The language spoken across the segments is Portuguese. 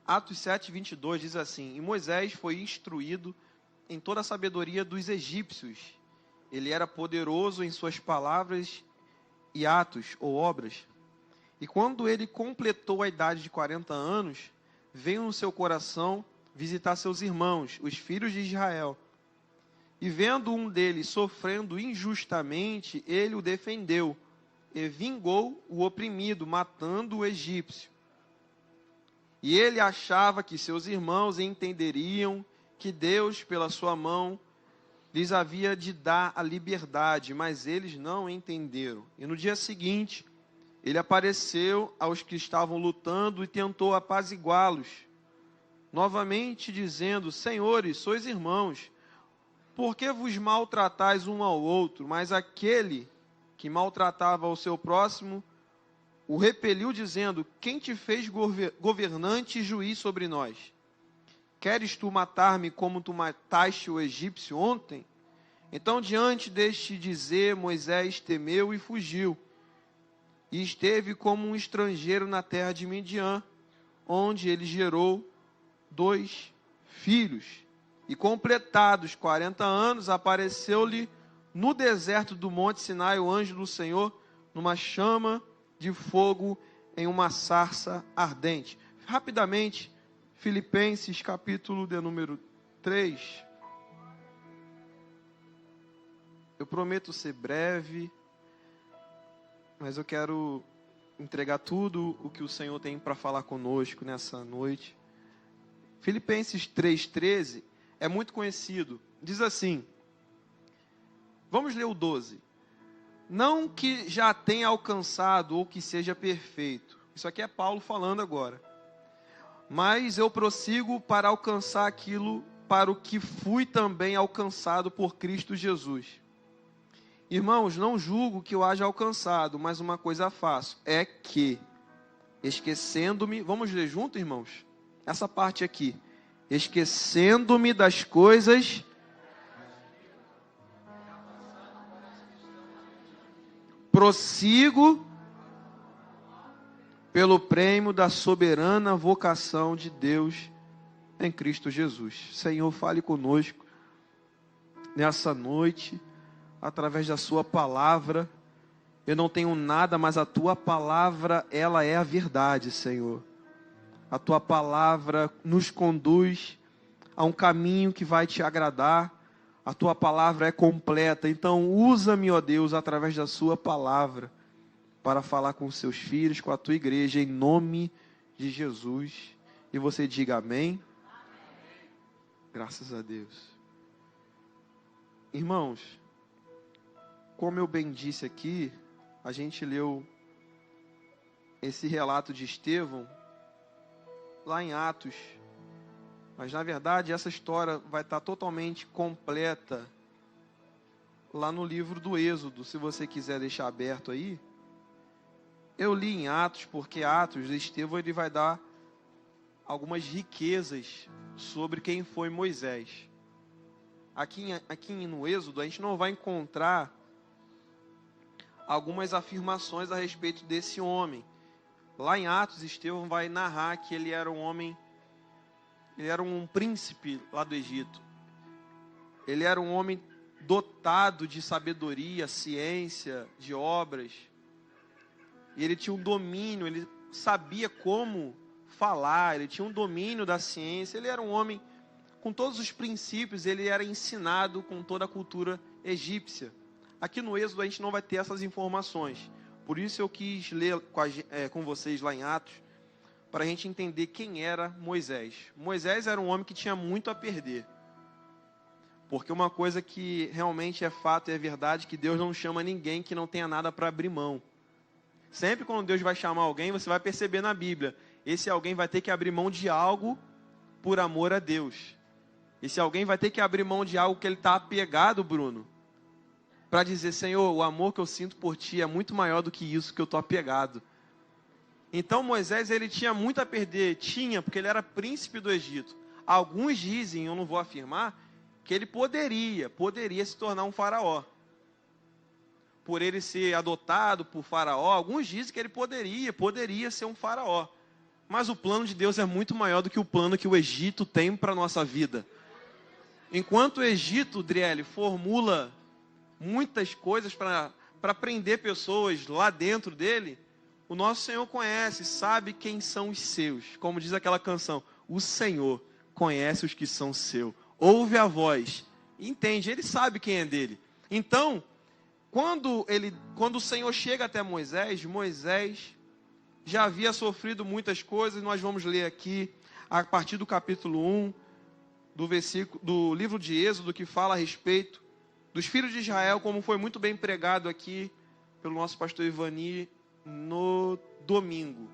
Atos 7:22 diz assim: E Moisés foi instruído em toda a sabedoria dos egípcios. Ele era poderoso em suas palavras e atos ou obras. E quando ele completou a idade de 40 anos, veio no seu coração visitar seus irmãos, os filhos de Israel. E vendo um deles sofrendo injustamente, ele o defendeu e vingou o oprimido, matando o egípcio. E ele achava que seus irmãos entenderiam que Deus, pela sua mão, lhes havia de dar a liberdade, mas eles não entenderam. E no dia seguinte, ele apareceu aos que estavam lutando e tentou apaziguá-los, novamente dizendo: Senhores, sois irmãos, por que vos maltratais um ao outro? Mas aquele que maltratava o seu próximo o repeliu, dizendo: Quem te fez governante e juiz sobre nós? Queres tu matar-me como tu mataste o egípcio ontem? Então, diante deste dizer, Moisés temeu e fugiu, e esteve como um estrangeiro na terra de Midian, onde ele gerou 2 filhos. E completados 40 anos, apareceu-lhe no deserto do monte Sinai o anjo do Senhor, numa chama de fogo em uma sarça ardente. Rapidamente, Filipenses capítulo de número 3. Eu prometo ser breve, mas eu quero entregar tudo o que o Senhor tem para falar conosco nessa noite. Filipenses 3,13 é muito conhecido. Diz assim, vamos ler o 12. Não que já tenha alcançado ou que seja perfeito. Isso aqui é Paulo falando agora. Mas eu prossigo para alcançar aquilo para o que fui também alcançado por Cristo Jesus. Irmãos, não julgo que eu haja alcançado, mas uma coisa faço, é que, esquecendo-me, vamos ler junto, irmãos? Essa parte aqui, esquecendo-me das coisas, prossigo pelo prêmio da soberana vocação de Deus em Cristo Jesus. Senhor, fale conosco nessa noite, através da sua palavra. Eu não tenho nada, mas a tua palavra, ela é a verdade, Senhor. A tua palavra nos conduz a um caminho que vai te agradar. A tua palavra é completa. Então, usa-me, ó Deus, através da sua palavra, para falar com os seus filhos, com a tua igreja, em nome de Jesus. E você diga amém. Graças a Deus. Irmãos, como eu bem disse aqui, a gente leu esse relato de Estevão lá em Atos. Mas, na verdade, essa história vai estar totalmente completa lá no livro do Êxodo, se você quiser deixar aberto aí. Eu li em Atos, porque Atos, Estevão, ele vai dar algumas riquezas sobre quem foi Moisés. Aqui no Êxodo, a gente não vai encontrar algumas afirmações a respeito desse homem. Lá em Atos, Estevão vai narrar que ele era um homem, ele era um príncipe lá do Egito. Ele era um homem dotado de sabedoria, ciência, de obras. E ele tinha um domínio, ele sabia como falar, ele tinha um domínio da ciência. Ele era um homem com todos os princípios, ele era ensinado com toda a cultura egípcia. Aqui no Êxodo a gente não vai ter essas informações. Por isso eu quis ler com vocês lá em Atos, para a gente entender quem era Moisés. Moisés era um homem que tinha muito a perder. Porque uma coisa que realmente é fato e é verdade, que Deus não chama ninguém que não tenha nada para abrir mão. Sempre quando Deus vai chamar alguém, você vai perceber na Bíblia, esse alguém vai ter que abrir mão de algo por amor a Deus. Esse alguém vai ter que abrir mão de algo que ele está apegado, Bruno, para dizer, Senhor, o amor que eu sinto por ti é muito maior do que isso que eu estou apegado. Então Moisés, ele tinha muito a perder, porque ele era príncipe do Egito. Alguns dizem, eu não vou afirmar, que ele poderia se tornar um faraó. Por ele ser adotado por faraó, alguns dizem que ele poderia ser um faraó. Mas o plano de Deus é muito maior do que o plano que o Egito tem para a nossa vida. Enquanto o Egito, Driele, formula muitas coisas para prender pessoas lá dentro dele, o nosso Senhor conhece, sabe quem são os seus. Como diz aquela canção, o Senhor conhece os que são seus. Ouve a voz, entende, ele sabe quem é dele. Então, quando o Senhor chega até Moisés, Moisés já havia sofrido muitas coisas. Nós vamos ler aqui, a partir do capítulo 1, do livro de Êxodo, que fala a respeito dos filhos de Israel, como foi muito bem pregado aqui pelo nosso pastor Ivani no domingo.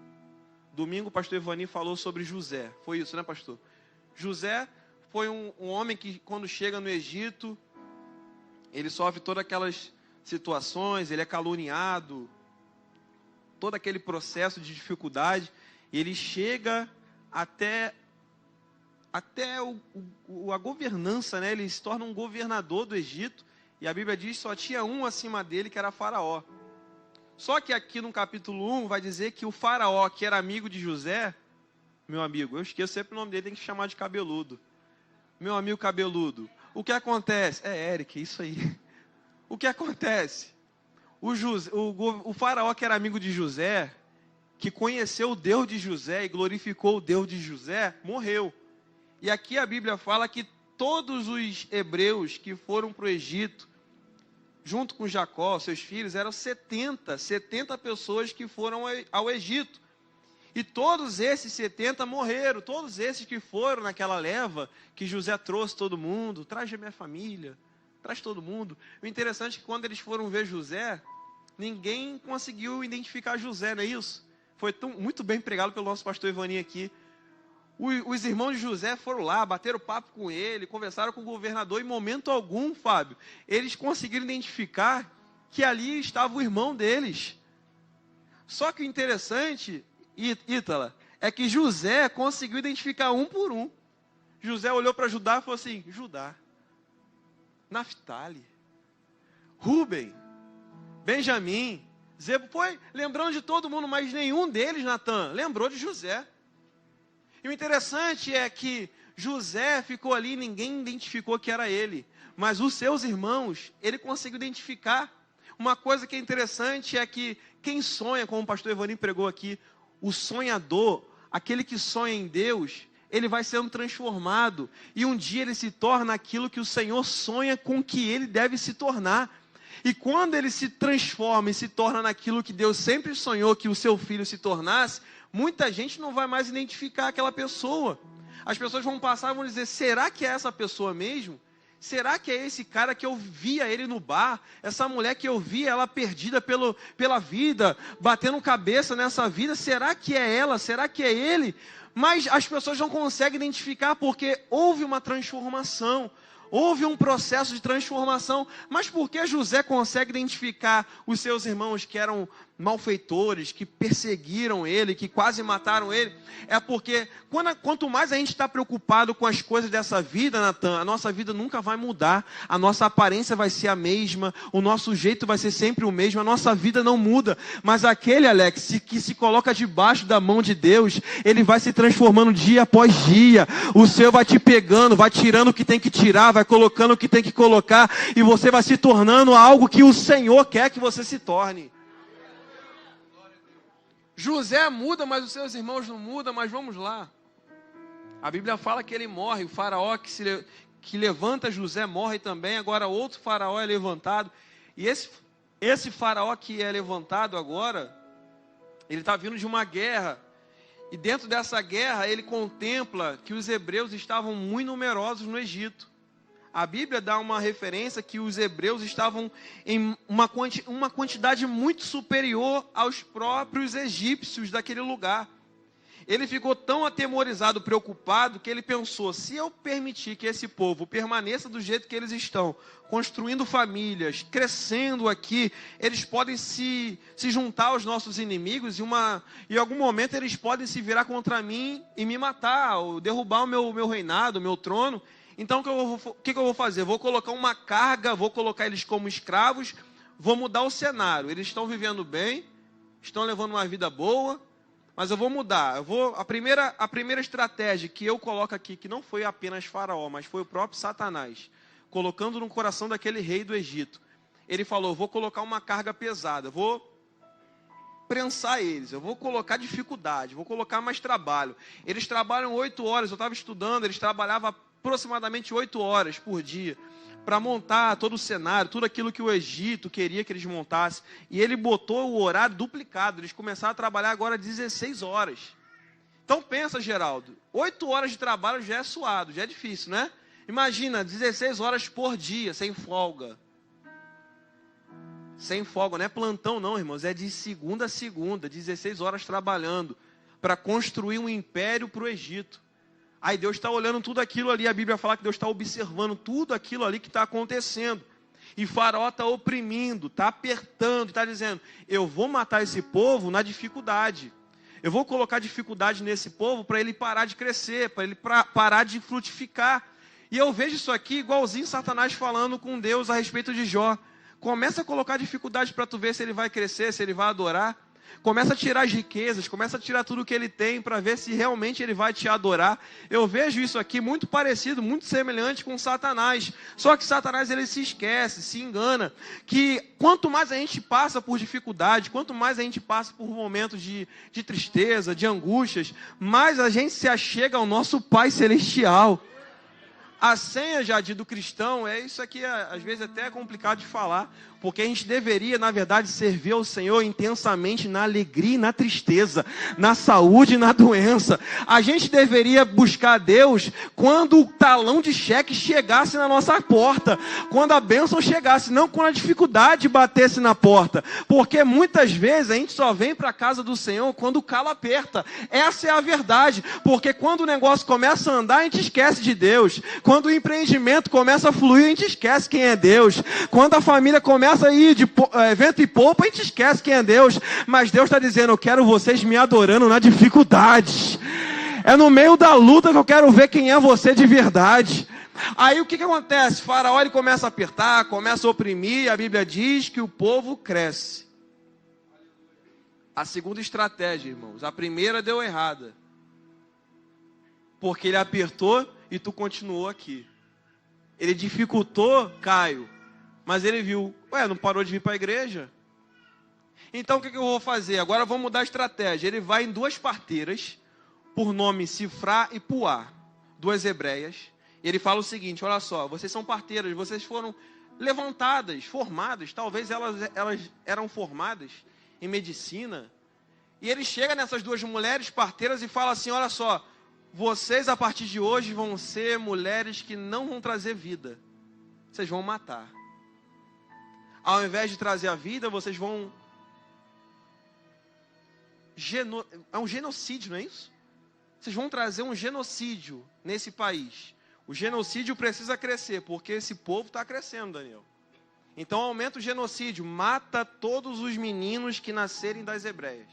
Domingo o pastor Ivani falou sobre José. Foi isso, né, pastor? José foi um homem que, quando chega no Egito, ele sofre todas aquelas situações, ele é caluniado, todo aquele processo de dificuldade, e ele chega até a governança, né? Ele se torna um governador do Egito, e a Bíblia diz que só tinha um acima dele, que era Faraó. Só que aqui no capítulo 1 vai dizer que o Faraó, que era amigo de José, meu amigo, eu esqueço sempre o nome dele, tem que chamar de Cabeludo. Meu amigo Cabeludo, o que acontece? É Eric, isso aí. O que acontece? O Faraó, que era amigo de José, que conheceu o Deus de José e glorificou o Deus de José, morreu. E aqui a Bíblia fala que todos os hebreus que foram para o Egito, junto com Jacó, seus filhos, eram 70 pessoas que foram ao Egito. E todos esses 70 morreram, todos esses que foram naquela leva, que José trouxe todo mundo, traz a minha família, traz todo mundo. O interessante é que quando eles foram ver José, ninguém conseguiu identificar José, não é isso? Foi muito bem pregado pelo nosso pastor Ivani aqui. Os irmãos de José foram lá, bateram papo com ele, conversaram com o governador. Em momento algum, Fábio, eles conseguiram identificar que ali estava o irmão deles. Só que o interessante, Ítala, é que José conseguiu identificar um por um. José olhou para Judá e falou assim: Judá, Naftali, Rúben, Benjamim, Zebo, foi lembrando de todo mundo, mas nenhum deles, Natan, lembrou de José. E o interessante é que José ficou ali, ninguém identificou que era ele. Mas os seus irmãos, ele conseguiu identificar. Uma coisa que é interessante é que quem sonha, como o pastor Evani pregou aqui, o sonhador, aquele que sonha em Deus, ele vai sendo transformado. E um dia ele se torna aquilo que o Senhor sonha com que ele deve se tornar. E quando ele se transforma e se torna naquilo que Deus sempre sonhou que o seu filho se tornasse, muita gente não vai mais identificar aquela pessoa. As pessoas vão passar e vão dizer: será que é essa pessoa mesmo? Será que é esse cara que eu via ele no bar? Essa mulher que eu via ela perdida pela vida, batendo cabeça nessa vida? Será que é ela? Será que é ele? Mas as pessoas não conseguem identificar porque houve uma transformação. Houve um processo de transformação. Mas por que José consegue identificar os seus irmãos que eram malfeitores, que perseguiram ele, que quase mataram ele? É porque quanto mais a gente está preocupado com as coisas dessa vida, Natan, a nossa vida nunca vai mudar. A nossa aparência vai ser a mesma, o nosso jeito vai ser sempre o mesmo, a nossa vida não muda. Mas aquele, Alex, que se coloca debaixo da mão de Deus, ele vai se transformando dia após dia. O Senhor vai te pegando, vai tirando o que tem que tirar, vai colocando o que tem que colocar, e você vai se tornando algo que o Senhor quer que você se torne. José muda, mas os seus irmãos não mudam. Mas vamos lá. A Bíblia fala que ele morre. O faraó que levanta José morre também. Agora outro faraó é levantado. E esse faraó que é levantado agora, ele está vindo de uma guerra. E dentro dessa guerra ele contempla que os hebreus estavam muito numerosos no Egito. A Bíblia dá uma referência que os hebreus estavam em uma quantidade muito superior aos próprios egípcios daquele lugar. Ele ficou tão atemorizado, preocupado, que ele pensou: se eu permitir que esse povo permaneça do jeito que eles estão, construindo famílias, crescendo aqui, eles podem se juntar aos nossos inimigos e em algum momento eles podem se virar contra mim e me matar, ou derrubar o meu reinado, o meu trono. Então o que eu vou fazer? Vou colocar uma carga, vou colocar eles como escravos, vou mudar o cenário. Eles estão vivendo bem, estão levando uma vida boa, Mas eu vou mudar. A primeira estratégia que eu coloco aqui, que não foi apenas Faraó, mas foi o próprio Satanás, colocando no coração daquele rei do Egito. Ele falou, vou colocar uma carga pesada, vou prensar eles, eu vou colocar dificuldade, vou colocar mais trabalho. Eles trabalham 8 horas, eu estava estudando, eles trabalhavam aproximadamente 8 horas por dia, para montar todo o cenário, tudo aquilo que o Egito queria que eles montassem. E ele botou o horário duplicado, eles começaram a trabalhar agora 16 horas. Então pensa, Geraldo, 8 horas de trabalho já é suado, já é difícil, né? Imagina, 16 horas por dia, sem folga. Sem folga, não é plantão não, irmãos, é de segunda a segunda, 16 horas trabalhando, para construir um império para o Egito. Aí Deus está olhando tudo aquilo ali, a Bíblia fala que Deus está observando tudo aquilo ali que está acontecendo. E Faraó está oprimindo, está apertando, está dizendo, eu vou matar esse povo na dificuldade. Eu vou colocar dificuldade nesse povo para ele parar de crescer, para ele parar de frutificar. E eu vejo isso aqui igualzinho Satanás falando com Deus a respeito de Jó. Começa a colocar dificuldade para tu ver se ele vai crescer, se ele vai adorar. Começa a tirar as riquezas, começa a tirar tudo que ele tem para ver se realmente ele vai te adorar. Eu vejo isso aqui muito parecido, muito semelhante com Satanás. Só que Satanás ele se esquece, se engana, que quanto mais a gente passa por dificuldade, quanto mais a gente passa por momentos de tristeza, de angústias, mais a gente se achega ao nosso Pai Celestial. A senha, Jadir, do cristão, isso aqui às vezes até é complicado de falar, porque a gente deveria, na verdade, servir ao Senhor intensamente na alegria e na tristeza, na saúde e na doença. A gente deveria buscar a Deus quando o talão de cheque chegasse na nossa porta, quando a bênção chegasse, não quando a dificuldade batesse na porta, porque muitas vezes a gente só vem para a casa do Senhor quando o calo aperta. Essa é a verdade, porque quando o negócio começa a andar, a gente esquece de Deus. Quando o empreendimento começa a fluir, a gente esquece quem é Deus. Quando a família começa a ir de vento e popa, a gente esquece quem é Deus. Mas Deus está dizendo, eu quero vocês me adorando na dificuldade. É no meio da luta que eu quero ver quem é você de verdade. Aí o que acontece? Faraó ele começa a apertar, começa a oprimir. A Bíblia diz que o povo cresce. A segunda estratégia, irmãos. A primeira deu errada. Porque ele apertou e tu continuou aqui. Ele dificultou Caio, mas ele viu, não parou de vir para a igreja? Então o que eu vou fazer? Agora vamos mudar a estratégia. Ele vai em 2 parteiras, por nome Sifrá e Puá, 2 hebreias. E ele fala o seguinte, olha só, vocês são parteiras, vocês foram levantadas, formadas, talvez elas eram formadas em medicina. E ele chega nessas 2 mulheres parteiras e fala assim, olha só, vocês a partir de hoje vão ser mulheres que não vão trazer vida. Vocês vão matar. Ao invés de trazer a vida, vocês vão... É um genocídio, não é isso? Vocês vão trazer um genocídio nesse país. O genocídio precisa crescer, porque esse povo está crescendo, Daniel. Então aumenta o genocídio, mata todos os meninos que nascerem das hebreias.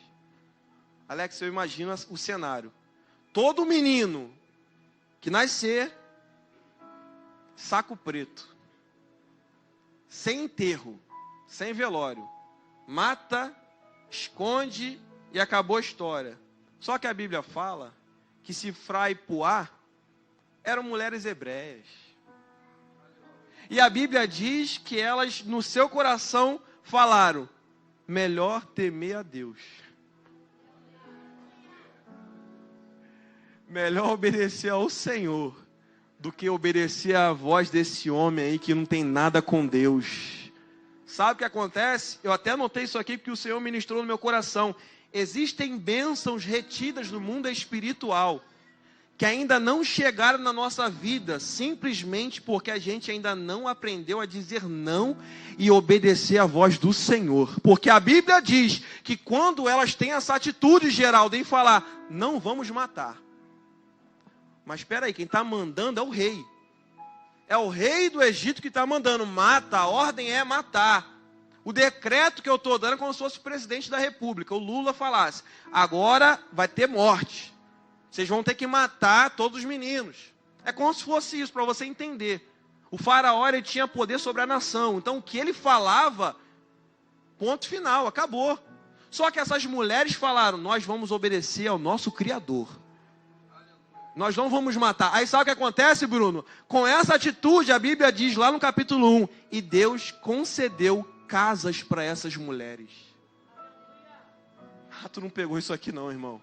Alex, eu imagino o cenário. Todo menino que nascer, saco preto, sem enterro, sem velório, mata, esconde e acabou a história. Só que a Bíblia fala que Sifrá e Puá eram mulheres hebreias. E a Bíblia diz que elas no seu coração falaram, melhor temer a Deus. Melhor obedecer ao Senhor do que obedecer à voz desse homem aí que não tem nada com Deus. Sabe o que acontece? Eu até anotei isso aqui porque o Senhor ministrou no meu coração. Existem bênçãos retidas no mundo espiritual que ainda não chegaram na nossa vida, simplesmente porque a gente ainda não aprendeu a dizer não e obedecer à voz do Senhor. Porque a Bíblia diz que quando elas têm essa atitude, Geraldo, em falar, não vamos matar. Mas espera aí, quem está mandando é o rei. É o rei do Egito que está mandando. Mata, a ordem é matar. O decreto que eu estou dando é como se fosse o presidente da república. O Lula falasse, agora vai ter morte. Vocês vão ter que matar todos os meninos. É como se fosse isso, para você entender. O faraó ele tinha poder sobre a nação. Então o que ele falava, ponto final, acabou. Só que essas mulheres falaram, nós vamos obedecer ao nosso Criador. Nós não vamos matar. Aí sabe o que acontece, Bruno? Com essa atitude, a Bíblia diz lá no capítulo 1, e Deus concedeu casas para essas mulheres. Ah, tu não pegou isso aqui não, irmão.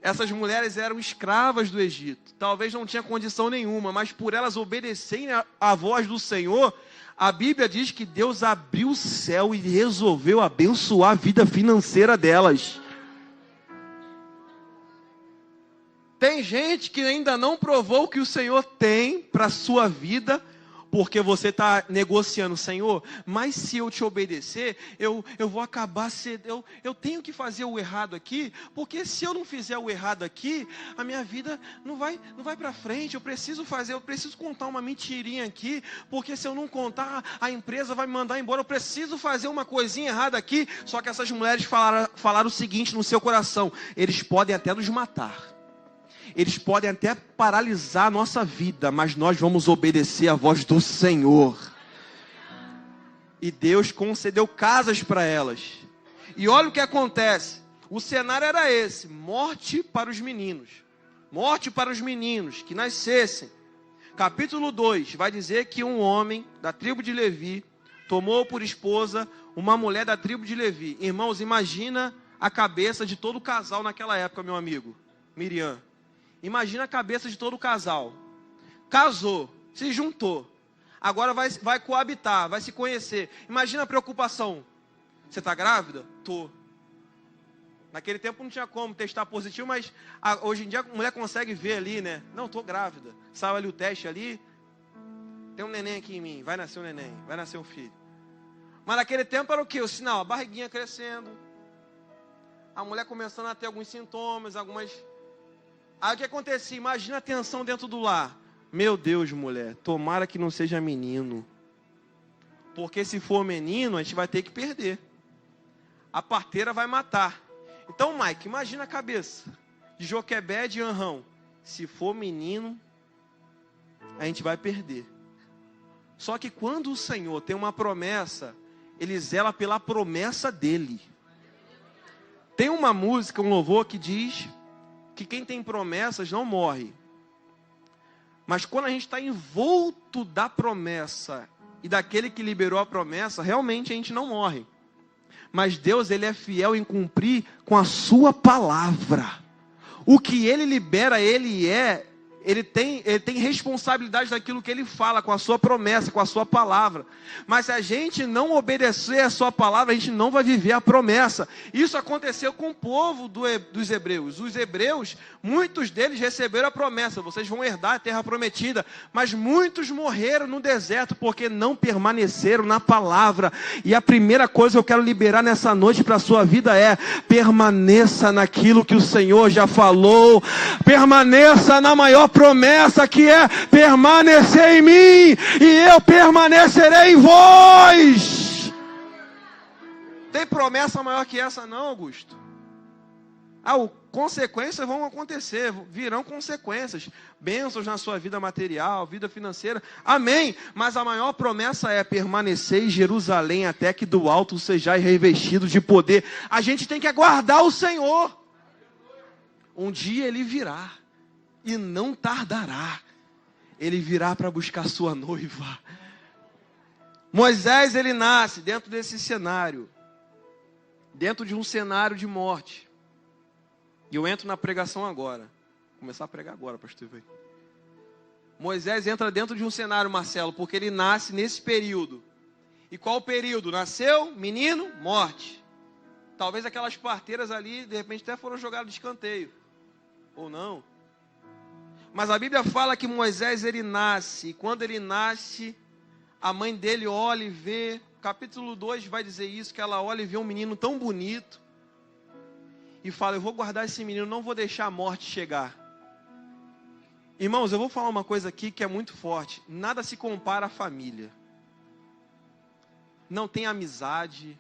Essas mulheres eram escravas do Egito. Talvez não tinha condição nenhuma, mas por elas obedecerem a voz do Senhor, a Bíblia diz que Deus abriu o céu e resolveu abençoar a vida financeira delas. Tem gente que ainda não provou o que o Senhor tem para a sua vida, porque você está negociando, Senhor, mas se eu te obedecer, eu vou acabar cedo, eu tenho que fazer o errado aqui, porque se eu não fizer o errado aqui, a minha vida não vai para frente, eu preciso contar uma mentirinha aqui, porque se eu não contar, a empresa vai me mandar embora, eu preciso fazer uma coisinha errada aqui. Só que essas mulheres falaram o seguinte no seu coração, eles podem até nos matar. Eles podem até paralisar a nossa vida, mas nós vamos obedecer à voz do Senhor. E Deus concedeu casas para elas. E olha o que acontece. O cenário era esse: morte para os meninos. Morte para os meninos que nascessem. Capítulo 2 vai dizer que um homem da tribo de Levi tomou por esposa uma mulher da tribo de Levi. Irmãos, imagina a cabeça de todo casal naquela época, meu amigo. Miriam. Imagina a cabeça de todo o casal. Casou, se juntou. Agora vai coabitar, vai se conhecer. Imagina a preocupação. Você está grávida? Tô. Naquele tempo não tinha como testar positivo, mas hoje em dia a mulher consegue ver ali, né? Não, estou grávida. Saiu ali o teste ali. Tem um neném aqui em mim. Vai nascer um neném, vai nascer um filho. Mas naquele tempo era o quê? O sinal, a barriguinha crescendo. A mulher começando a ter alguns sintomas, algumas... Aí o que acontecia? Imagina a tensão dentro do lar. Meu Deus, mulher, tomara que não seja menino. Porque se for menino, a gente vai ter que perder. A parteira vai matar. Então, Mike, imagina a cabeça de Joquebede e Anrão. Se for menino, a gente vai perder. Só que quando o Senhor tem uma promessa, Ele zela pela promessa dEle. Tem uma música, um louvor que diz... que quem tem promessas não morre. Mas quando a gente está envolto da promessa e daquele que liberou a promessa, realmente a gente não morre. Mas Deus, Ele é fiel em cumprir com a sua palavra. O que Ele libera, Ele tem responsabilidade daquilo que Ele fala, com a sua promessa, com a sua palavra. Mas se a gente não obedecer a sua palavra, a gente não vai viver a promessa. Isso aconteceu com o povo dos hebreus. Os hebreus, muitos deles receberam a promessa. Vocês vão herdar a terra prometida. Mas muitos morreram no deserto porque não permaneceram na palavra. E a primeira coisa que eu quero liberar nessa noite para a sua vida é: permaneça naquilo que o Senhor já falou. Permaneça na maior promessa, que é permanecer em mim e eu permanecerei em vós. Tem promessa maior que essa não, Augusto? Consequências vão acontecer, virão consequências, bênçãos na sua vida material, vida financeira, amém, mas a maior promessa é permanecer em Jerusalém até que do alto sejais revestidos de poder. A gente tem que aguardar o Senhor. Um dia Ele virá e não tardará. Ele virá para buscar sua noiva. Moisés, ele nasce dentro desse cenário, dentro de um cenário de morte. E eu entro na pregação agora. Vou começar a pregar agora, pastor Ivan. Moisés entra dentro de um cenário, Marcelo, porque ele nasce nesse período. E qual o período? Nasceu, menino, morte. Talvez aquelas parteiras ali, de repente, até foram jogadas de escanteio. Ou não. Mas a Bíblia fala que Moisés, ele nasce. E quando ele nasce, a mãe dele olha e vê. Capítulo 2 vai dizer isso, que ela olha e vê um menino tão bonito. E fala: eu vou guardar esse menino, não vou deixar a morte chegar. Irmãos, eu vou falar uma coisa aqui que é muito forte. Nada se compara à família. Não tem amizade,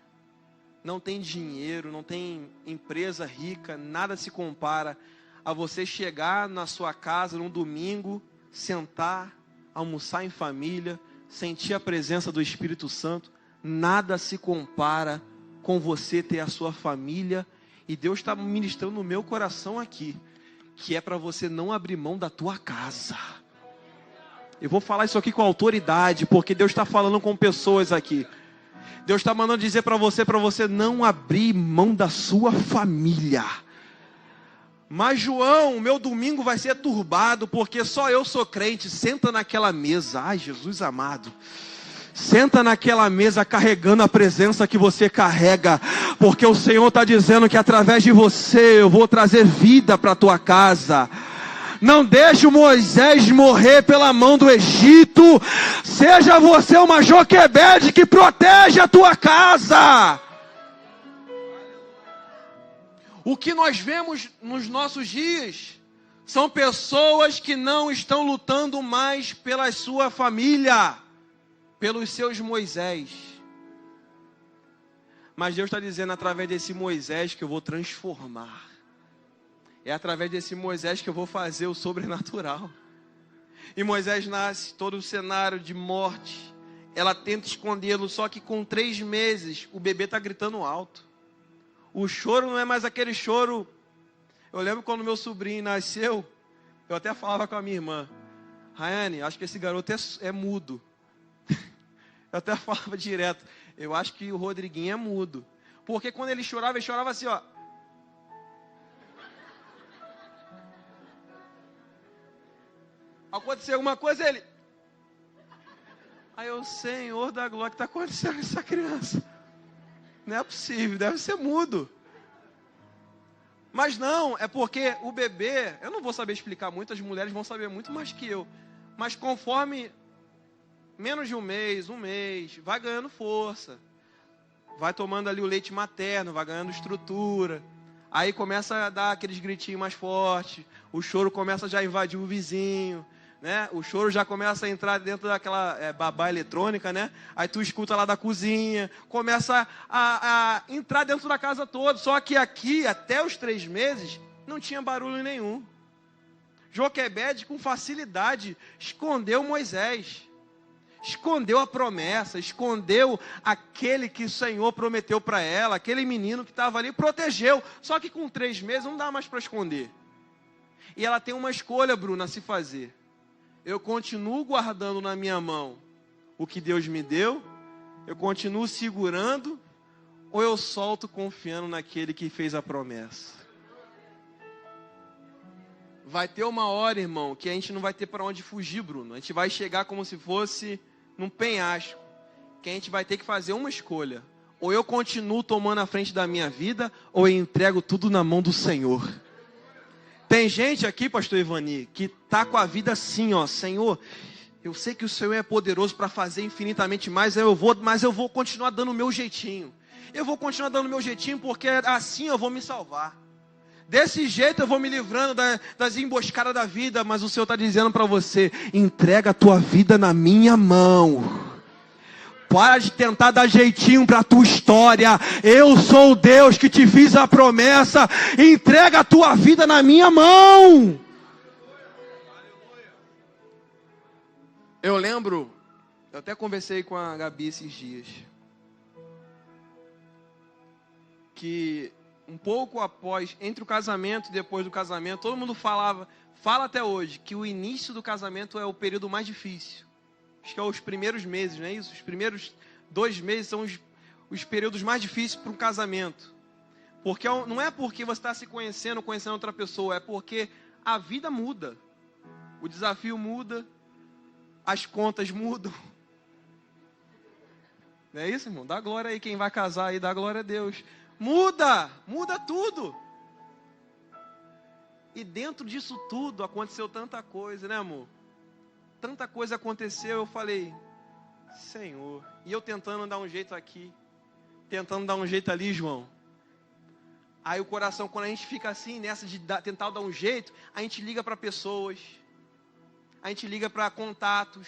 não tem dinheiro, não tem empresa rica. Nada se compara a você chegar na sua casa num domingo, sentar, almoçar em família, sentir a presença do Espírito Santo. Nada se compara com você ter a sua família. E Deus está ministrando no meu coração aqui, que é para você não abrir mão da tua casa. Eu vou falar isso aqui com autoridade, porque Deus está falando com pessoas aqui. Deus está mandando dizer para você não abrir mão da sua família. Mas João, o meu domingo vai ser turbado, porque só eu sou crente. Senta naquela mesa, ai Jesus amado. Senta naquela mesa carregando a presença que você carrega, porque o Senhor está dizendo que através de você eu vou trazer vida para a tua casa. Não deixe o Moisés morrer pela mão do Egito. Seja você uma Joquebede que protege a tua casa. O que nós vemos nos nossos dias são pessoas que não estão lutando mais pela sua família, pelos seus Moisés. Mas Deus está dizendo, através desse Moisés que eu vou transformar. É através desse Moisés que eu vou fazer o sobrenatural. E Moisés nasce, todo o cenário de morte. Ela tenta escondê-lo, só que com 3 meses o bebê está gritando alto. O choro não é mais aquele choro. Eu lembro quando meu sobrinho nasceu, eu até falava com a minha irmã, Rayane, acho que esse garoto é mudo. Eu até falava direto, eu acho que o Rodriguinho é mudo. Porque quando ele chorava assim, ó. Aconteceu alguma coisa, ele... Aí eu, Senhor da glória, o que está acontecendo com essa criança? Não é possível, deve ser mudo. Mas não, é porque o bebê, eu não vou saber explicar muito, as mulheres vão saber muito mais que eu. Mas conforme menos de um mês, vai ganhando força. Vai tomando ali o leite materno, vai ganhando estrutura. Aí começa a dar aqueles gritinhos mais fortes. O choro começa já a invadir o vizinho, né? O choro já começa a entrar dentro daquela babá eletrônica, né? Aí tu escuta lá da cozinha, começa a entrar dentro da casa toda. Só que aqui, até os 3 meses, não tinha barulho nenhum. Joquebede, com facilidade, escondeu Moisés. Escondeu a promessa, escondeu aquele que o Senhor prometeu para ela, aquele menino que estava ali, protegeu. Só que com 3 meses não dá mais para esconder. E ela tem uma escolha, Bruna, a se fazer. Eu continuo guardando na minha mão o que Deus me deu, eu continuo segurando, ou eu solto confiando naquele que fez a promessa. Vai ter uma hora, irmão, que a gente não vai ter para onde fugir, Bruno. A gente vai chegar como se fosse num penhasco, que a gente vai ter que fazer uma escolha. Ou eu continuo tomando a frente da minha vida, ou eu entrego tudo na mão do Senhor. Tem gente aqui, pastor Ivani, que está com a vida assim, ó, Senhor, eu sei que o Senhor é poderoso para fazer infinitamente mais, mas eu vou continuar dando o meu jeitinho. Eu vou continuar dando o meu jeitinho, porque assim eu vou me salvar. Desse jeito eu vou me livrando das emboscadas da vida, mas o Senhor está dizendo para você, entrega a tua vida na minha mão. Para de tentar dar jeitinho para a tua história. Eu sou o Deus que te fiz a promessa. Entrega a tua vida na minha mão. Eu lembro, eu até conversei com a Gabi esses dias, que um pouco após, entre o casamento e depois do casamento, todo mundo fala até hoje, que o início do casamento é o período mais difícil. Acho que é os primeiros meses, não é isso? Os primeiros 2 meses são os períodos mais difíceis para um casamento. Porque não é porque você está se conhecendo outra pessoa, é porque a vida muda. O desafio muda, as contas mudam. Não é isso, irmão? Dá glória aí, quem vai casar aí, dá glória a Deus. Muda tudo. E dentro disso tudo aconteceu tanta coisa, né, amor? Tanta coisa aconteceu, eu falei, Senhor. E eu tentando dar um jeito aqui, tentando dar um jeito ali, João. Aí o coração, quando a gente fica assim, nessa de tentar dar um jeito, a gente liga para pessoas, a gente liga para contatos.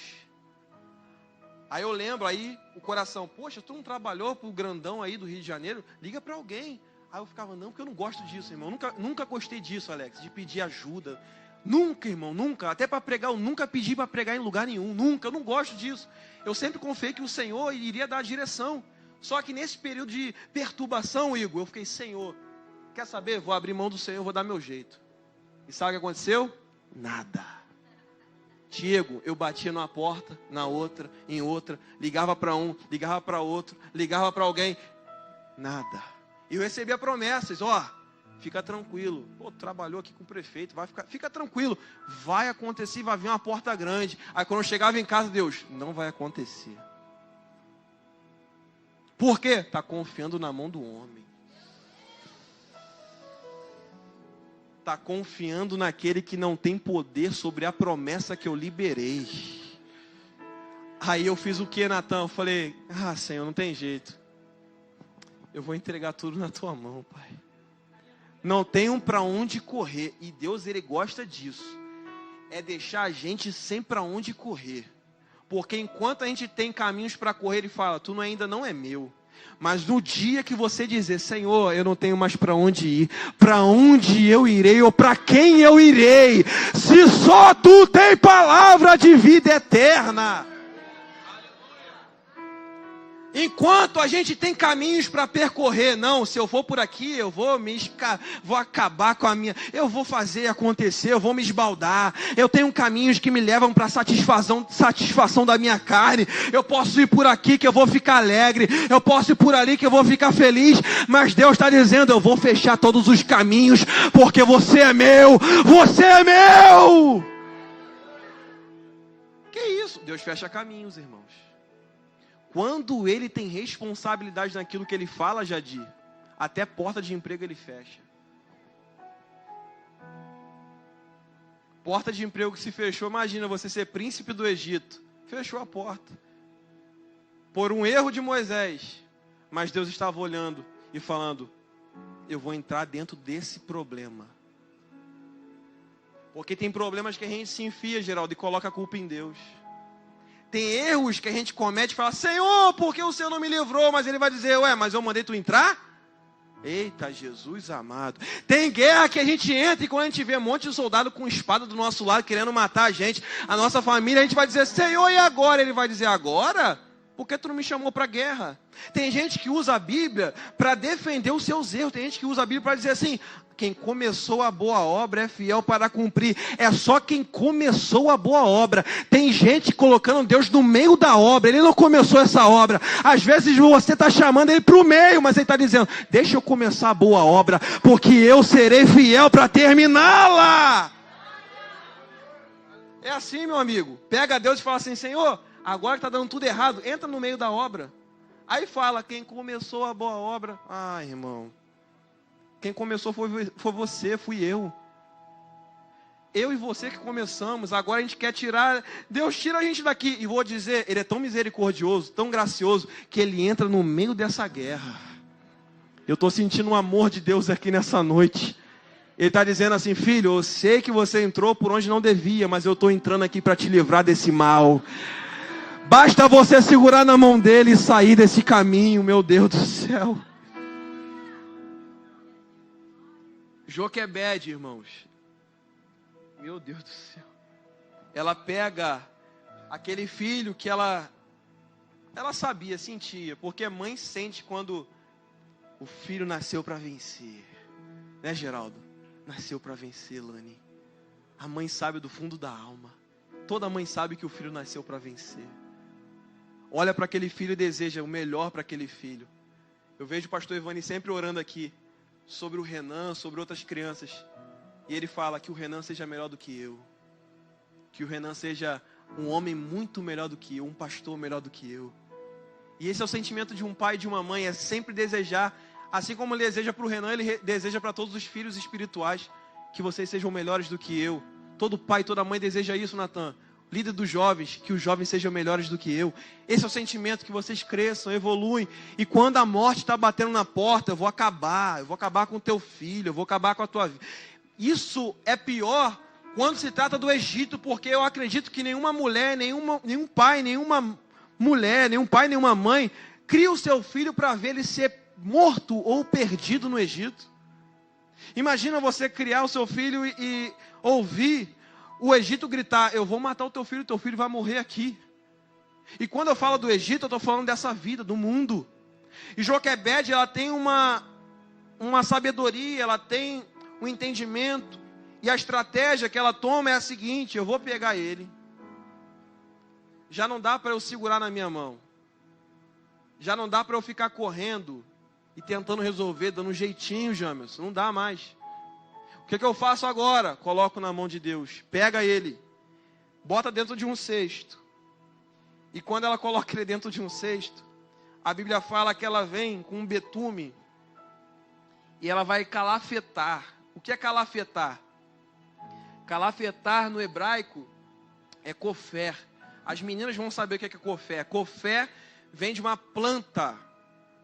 Aí eu lembro, aí o coração, poxa, tu não trabalhou pro grandão aí do Rio de Janeiro? Liga para alguém. Aí eu ficava, não, porque eu não gosto disso, irmão. Nunca gostei disso, Alex, de pedir ajuda. Nunca, irmão, nunca. Até para pregar, eu nunca pedi para pregar em lugar nenhum. Nunca, eu não gosto disso. Eu sempre confiei que o Senhor iria dar a direção. Só que nesse período de perturbação, Igor, eu fiquei, Senhor, quer saber? Vou abrir mão do Senhor, vou dar meu jeito. E sabe o que aconteceu? Nada. Diego, eu batia numa porta, na outra, em outra, ligava para um, ligava para outro, ligava para alguém, nada. E eu recebia promessas, fica tranquilo. Pô, trabalhou aqui com o prefeito, fica tranquilo. Vai acontecer, vai vir uma porta grande. Aí quando eu chegava em casa, Deus, não vai acontecer. Por quê? Está confiando na mão do homem. Está confiando naquele que não tem poder sobre a promessa que eu liberei. Aí eu fiz o que, Natan? Eu falei, Senhor, não tem jeito. Eu vou entregar tudo na tua mão, Pai. Não tenho para onde correr. E Deus, Ele gosta disso. É deixar a gente sem para onde correr. Porque enquanto a gente tem caminhos para correr, Ele fala, tu ainda não é meu. Mas no dia que você dizer, Senhor, eu não tenho mais para onde ir. Para onde eu irei ou para quem eu irei? Se só tu tem palavra de vida eterna. Enquanto a gente tem caminhos para percorrer, não, se eu for por aqui, eu vou acabar com a minha, eu vou fazer acontecer, eu vou me esbaldar, eu tenho caminhos que me levam para satisfação da minha carne, eu posso ir por aqui que eu vou ficar alegre, eu posso ir por ali que eu vou ficar feliz, mas Deus está dizendo, eu vou fechar todos os caminhos, porque você é meu, você é meu! Que isso? Deus fecha caminhos, irmãos. Quando ele tem responsabilidade naquilo que ele fala, Jadir, até porta de emprego ele fecha. Porta de emprego que se fechou, imagina você ser príncipe do Egito. Fechou a porta. Por um erro de Moisés. Mas Deus estava olhando e falando, eu vou entrar dentro desse problema. Porque tem problemas que a gente se enfia, Geraldo, e coloca a culpa em Deus. Tem erros que a gente comete e fala, Senhor, por que o Senhor não me livrou? Mas Ele vai dizer, mas eu mandei tu entrar? Eita, Jesus amado. Tem guerra que a gente entra e quando a gente vê um monte de soldado com espada do nosso lado querendo matar a gente, a nossa família, a gente vai dizer, Senhor, e agora? Ele vai dizer, agora? Por que tu não me chamou para guerra? Tem gente que usa a Bíblia para defender os seus erros. Tem gente que usa a Bíblia para dizer assim, quem começou a boa obra é fiel para cumprir. É só quem começou a boa obra. Tem gente colocando Deus no meio da obra. Ele não começou essa obra. Às vezes você está chamando Ele para o meio, mas Ele está dizendo, deixa eu começar a boa obra, porque eu serei fiel para terminá-la. É assim, meu amigo. Pega Deus e fala assim, Senhor, agora que está dando tudo errado, entra no meio da obra. Aí fala, quem começou a boa obra, irmão, quem começou foi você, fui eu. Eu e você que começamos, agora a gente quer tirar, Deus tira a gente daqui. E vou dizer, Ele é tão misericordioso, tão gracioso, que Ele entra no meio dessa guerra. Eu estou sentindo o amor de Deus aqui nessa noite. Ele está dizendo assim, filho, eu sei que você entrou por onde não devia, mas eu estou entrando aqui para te livrar desse mal. Basta você segurar na mão dele e sair desse caminho, meu Deus do céu. Joquebede, irmãos. Meu Deus do céu. Ela pega aquele filho que ela sabia, sentia. Porque a mãe sente quando o filho nasceu para vencer. Né, Geraldo? Nasceu para vencer, Lani. A mãe sabe do fundo da alma. Toda mãe sabe que o filho nasceu para vencer. Olha para aquele filho e deseja o melhor para aquele filho. Eu vejo o pastor Ivani sempre orando aqui sobre o Renan, sobre outras crianças. E ele fala que o Renan seja melhor do que eu. Que o Renan seja um homem muito melhor do que eu, um pastor melhor do que eu. E esse é o sentimento de um pai e de uma mãe, é sempre desejar, assim como ele deseja para o Renan, ele deseja para todos os filhos espirituais, que vocês sejam melhores do que eu. Todo pai, toda mãe deseja isso, Natan. Líder dos jovens, que os jovens sejam melhores do que eu. Esse é o sentimento, que vocês cresçam, evoluem. E quando a morte está batendo na porta, eu vou acabar com o teu filho, eu vou acabar com a tua vida. Isso é pior quando se trata do Egito, porque eu acredito que nenhuma mulher, nenhum pai, nenhuma mulher, nenhum pai, nenhuma mãe, cria o seu filho para ver ele ser morto ou perdido no Egito. Imagina você criar o seu filho e ouvir o Egito gritar, eu vou matar o teu filho vai morrer aqui. E quando eu falo do Egito, eu estou falando dessa vida, do mundo. E Joquebede, ela tem uma sabedoria, ela tem um entendimento. E a estratégia que ela toma é a seguinte: eu vou pegar ele. Já não dá para eu segurar na minha mão. Já não dá para eu ficar correndo e tentando resolver, dando um jeitinho, Jamerson. Não dá mais. O que eu faço agora? Coloco na mão de Deus. Pega ele. Bota dentro de um cesto. E quando ela coloca ele dentro de um cesto, a Bíblia fala que ela vem com um betume e ela vai calafetar. O que é calafetar? Calafetar no hebraico é cofé. As meninas vão saber o que é cofé. Cofé vem de uma planta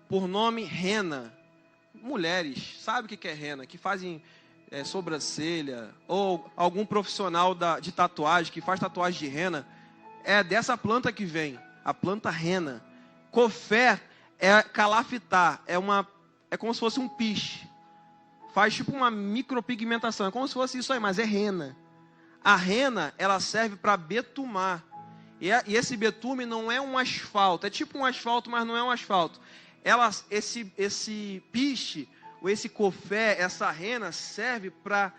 por nome rena. Mulheres, sabe o que é rena? Que fazem sobrancelha, ou algum profissional de tatuagem que faz tatuagem de rena. É dessa planta que vem, a planta rena. Cofé é calafetar, é como se fosse um piche. Faz tipo uma micropigmentação, é como se fosse isso aí, mas é rena. A rena, ela serve para betumar. E esse betume não é um asfalto, é tipo um asfalto, mas não é um asfalto. Esse piche, ou esse cofé, essa rena, serve para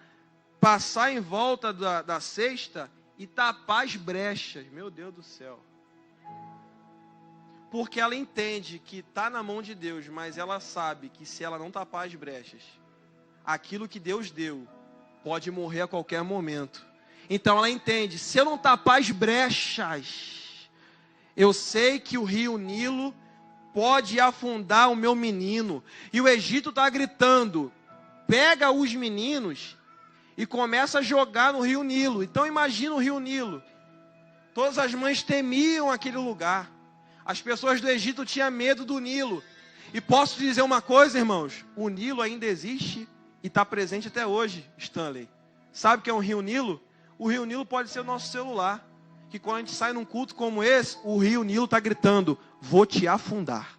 passar em volta da cesta e tapar as brechas. Meu Deus do céu. Porque ela entende que está na mão de Deus, mas ela sabe que se ela não tapar as brechas, aquilo que Deus deu pode morrer a qualquer momento. Então ela entende, se eu não tapar as brechas, eu sei que o rio Nilo pode afundar o meu menino. E o Egito está gritando, pega os meninos e começa a jogar no rio Nilo. Então imagina o rio Nilo. Todas as mães temiam aquele lugar. As pessoas do Egito tinham medo do Nilo. E posso dizer uma coisa, irmãos, o Nilo ainda existe e está presente até hoje, Stanley. Sabe o que é um rio Nilo? O rio Nilo pode ser o nosso celular. Que quando a gente sai num culto como esse, o rio Nilo está gritando, vou te afundar.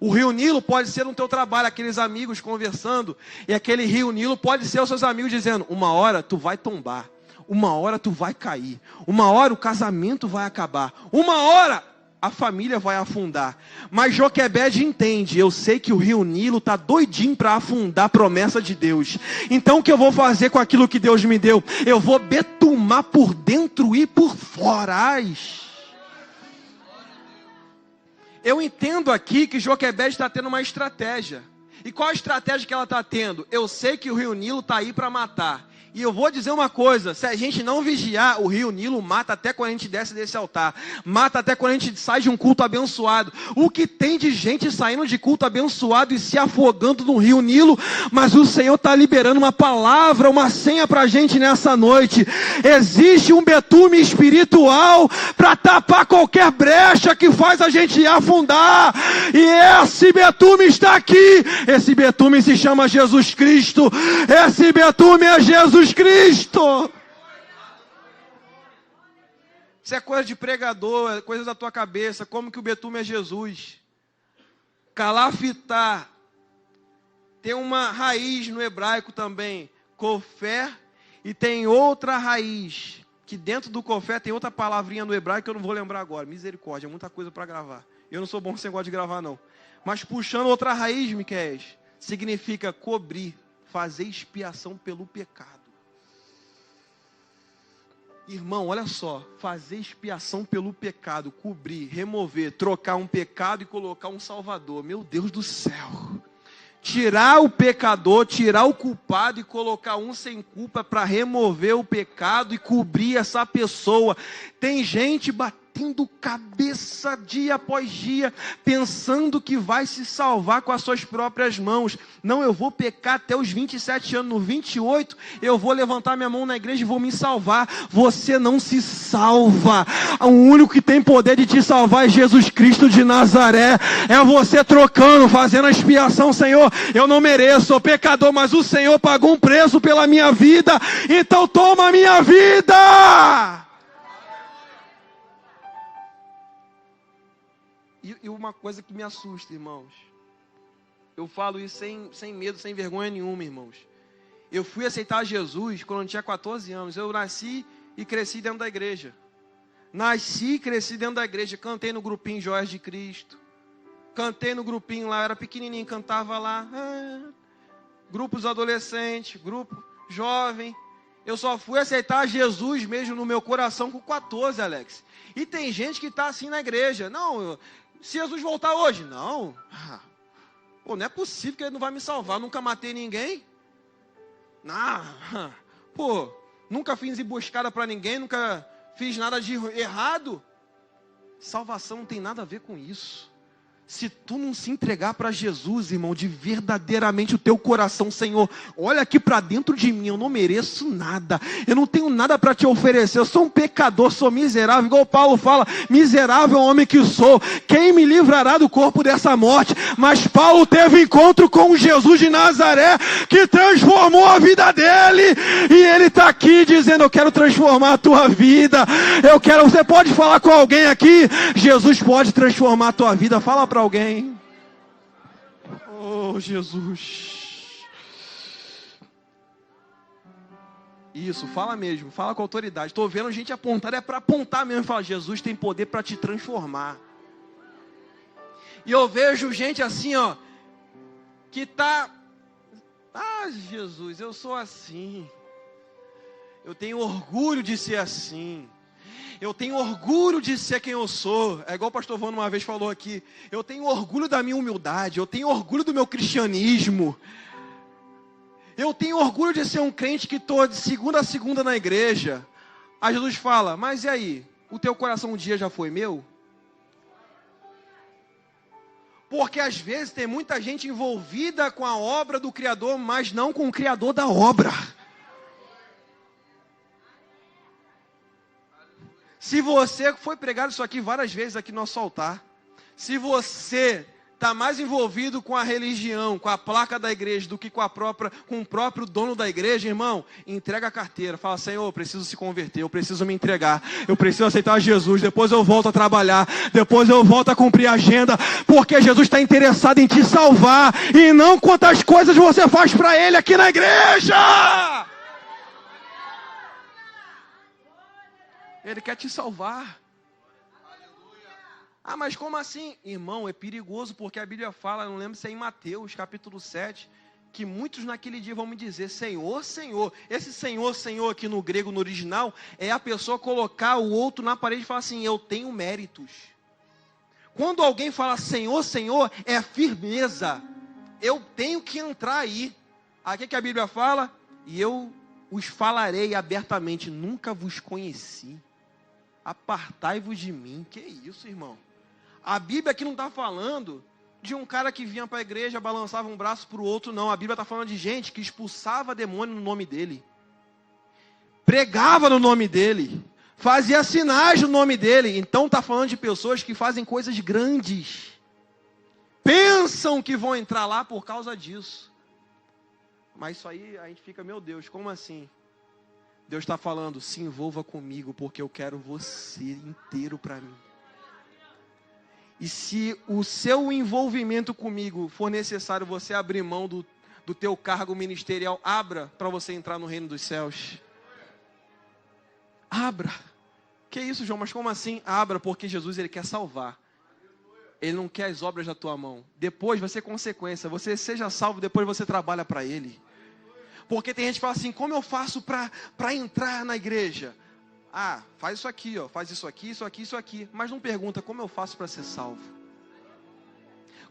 O rio Nilo pode ser no teu trabalho, aqueles amigos conversando, e aquele rio Nilo pode ser os seus amigos dizendo, uma hora tu vai tombar, uma hora tu vai cair, uma hora o casamento vai acabar, uma hora a família vai afundar. Mas Joquebede entende, eu sei que o rio Nilo está doidinho para afundar a promessa de Deus. Então o que eu vou fazer com aquilo que Deus me deu? Eu vou betumar por dentro e por fora. Eu entendo aqui que Joquebede está tendo uma estratégia. E qual a estratégia que ela está tendo? Eu sei que o rio Nilo está aí para matar. E eu vou dizer uma coisa, se a gente não vigiar, o rio Nilo mata até quando a gente desce desse altar. Mata até quando a gente sai de um culto abençoado. O que tem de gente saindo de culto abençoado e se afogando no rio Nilo, mas o Senhor está liberando uma palavra, uma senha para a gente nessa noite. Existe um betume espiritual para tapar qualquer brecha que faz a gente afundar. E esse betume está aqui. Esse betume se chama Jesus Cristo. Esse betume é Jesus Cristo. Isso é coisa de pregador, é coisa da tua cabeça. Como que o betume é Jesus? Calafetar tem uma raiz no hebraico também, cofé, e tem outra raiz, que dentro do cofé tem outra palavrinha no hebraico que eu não vou lembrar agora. Misericórdia, é muita coisa para gravar. Eu não sou bom com esse negócio de gravar não. Mas puxando outra raiz, Miqueias, significa cobrir, fazer expiação pelo pecado. Irmão, olha só, fazer expiação pelo pecado, cobrir, remover, trocar um pecado e colocar um salvador. Meu Deus do céu. Tirar o pecador, tirar o culpado e colocar um sem culpa para remover o pecado e cobrir essa pessoa. Tem gente batendo cabeça dia após dia, pensando que vai se salvar com as suas próprias mãos. Não, eu vou pecar até os 27 anos, no 28, eu vou levantar minha mão na igreja e vou me salvar. Você não se salva. O único que tem poder de te salvar é Jesus Cristo de Nazaré. É você trocando, fazendo a expiação. Senhor, eu não mereço, sou pecador, mas o Senhor pagou um preço pela minha vida, então toma a minha vida. E uma coisa que me assusta, irmãos. Eu falo isso sem medo, sem vergonha nenhuma, irmãos. Eu fui aceitar Jesus quando eu tinha 14 anos. Eu nasci e cresci dentro da igreja. Nasci e cresci dentro da igreja. Cantei no grupinho Joias de Cristo. Cantei no grupinho lá, era pequenininho, cantava lá. Grupos adolescentes, grupo jovem. Eu só fui aceitar Jesus mesmo no meu coração com 14, Alex. E tem gente que está assim na igreja. Não, se Jesus voltar hoje. Não. Pô, não é possível que ele não vai me salvar. Nunca matei ninguém. Não. Pô, nunca fiz emboscada para ninguém. Nunca fiz nada de errado. Salvação não tem nada a ver com isso. Se tu não se entregar para Jesus, irmão, de verdadeiramente o teu coração, Senhor, olha aqui para dentro de mim, eu não mereço nada, eu não tenho nada para te oferecer, eu sou um pecador, sou miserável, igual Paulo fala, miserável homem que sou, quem me livrará do corpo dessa morte? Mas Paulo teve encontro com Jesus de Nazaré, que transformou a vida dele, e ele está aqui dizendo, eu quero transformar a tua vida, você pode falar com alguém aqui, Jesus pode transformar a tua vida, fala para alguém. Oh, Jesus. Isso, fala mesmo, fala com autoridade. Estou vendo gente apontar, é para apontar mesmo. Fala, Jesus tem poder para te transformar. E eu vejo gente assim, ó, que tá, Jesus, eu sou assim. Eu tenho orgulho de ser assim. Eu tenho orgulho de ser quem eu sou. É igual o pastor Vano uma vez falou aqui. Eu tenho orgulho da minha humildade. Eu tenho orgulho do meu cristianismo. Eu tenho orgulho de ser um crente que estou de segunda a segunda na igreja. Aí Jesus fala, mas e aí? O teu coração um dia já foi meu? Porque às vezes tem muita gente envolvida com a obra do Criador, mas não com o Criador da obra. Se você, foi pregado isso aqui várias vezes aqui no nosso altar, se você está mais envolvido com a religião, com a placa da igreja, do que com o próprio dono da igreja, irmão, entrega a carteira, fala, Senhor, eu preciso se converter, eu preciso me entregar, eu preciso aceitar Jesus, depois eu volto a trabalhar, depois eu volto a cumprir a agenda, porque Jesus está interessado em te salvar, e não quantas coisas você faz para Ele aqui na igreja! Ele quer te salvar. Ah, mas como assim? Irmão, é perigoso porque a Bíblia fala, não lembro se é em Mateus, capítulo 7, que muitos naquele dia vão me dizer, Senhor, Senhor. Esse Senhor, Senhor aqui no grego, no original, é a pessoa colocar o outro na parede e falar assim, eu tenho méritos. Quando alguém fala Senhor, Senhor, é firmeza. Eu tenho que entrar aí. Aqui que a Bíblia fala, e eu os falarei abertamente, nunca vos conheci. Apartai-vos de mim. Que isso, irmão? A Bíblia aqui não está falando de um cara que vinha para a igreja, balançava um braço para o outro, não. A Bíblia está falando de gente que expulsava demônio no nome dele. Pregava no nome dele. Fazia sinais no nome dele. Então está falando de pessoas que fazem coisas grandes. Pensam que vão entrar lá por causa disso. Mas isso aí a gente fica, meu Deus, como assim? Deus está falando, se envolva comigo, porque eu quero você inteiro para mim. E se o seu envolvimento comigo for necessário você abrir mão do teu cargo ministerial, abra para você entrar no reino dos céus. Abra. Que isso, João? Mas como assim? Abra, porque Jesus ele quer salvar. Ele não quer as obras da tua mão. Depois vai ser consequência. Você seja salvo, depois você trabalha para Ele. Porque tem gente que fala assim, como eu faço para entrar na igreja? Ah, faz isso aqui, ó, faz isso aqui, isso aqui, isso aqui. Mas não pergunta, como eu faço para ser salvo?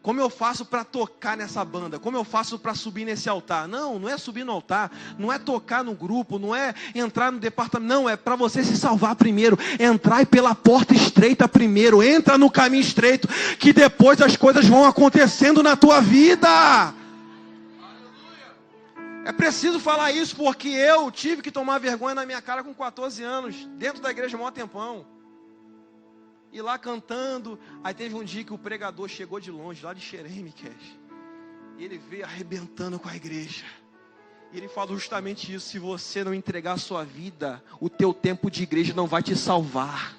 Como eu faço para tocar nessa banda? Como eu faço para subir nesse altar? Não, não é subir no altar, não é tocar no grupo, não é entrar no departamento. Não, é para você se salvar primeiro. Entrar pela porta estreita primeiro. Entra no caminho estreito, que depois as coisas vão acontecendo na tua vida. É preciso falar isso porque eu tive que tomar vergonha na minha cara com 14 anos, dentro da igreja há maior tempão. E lá cantando, aí teve um dia que o pregador chegou de longe, lá de Xerém, e ele veio arrebentando com a igreja. E ele falou justamente isso, se você não entregar a sua vida, o teu tempo de igreja não vai te salvar.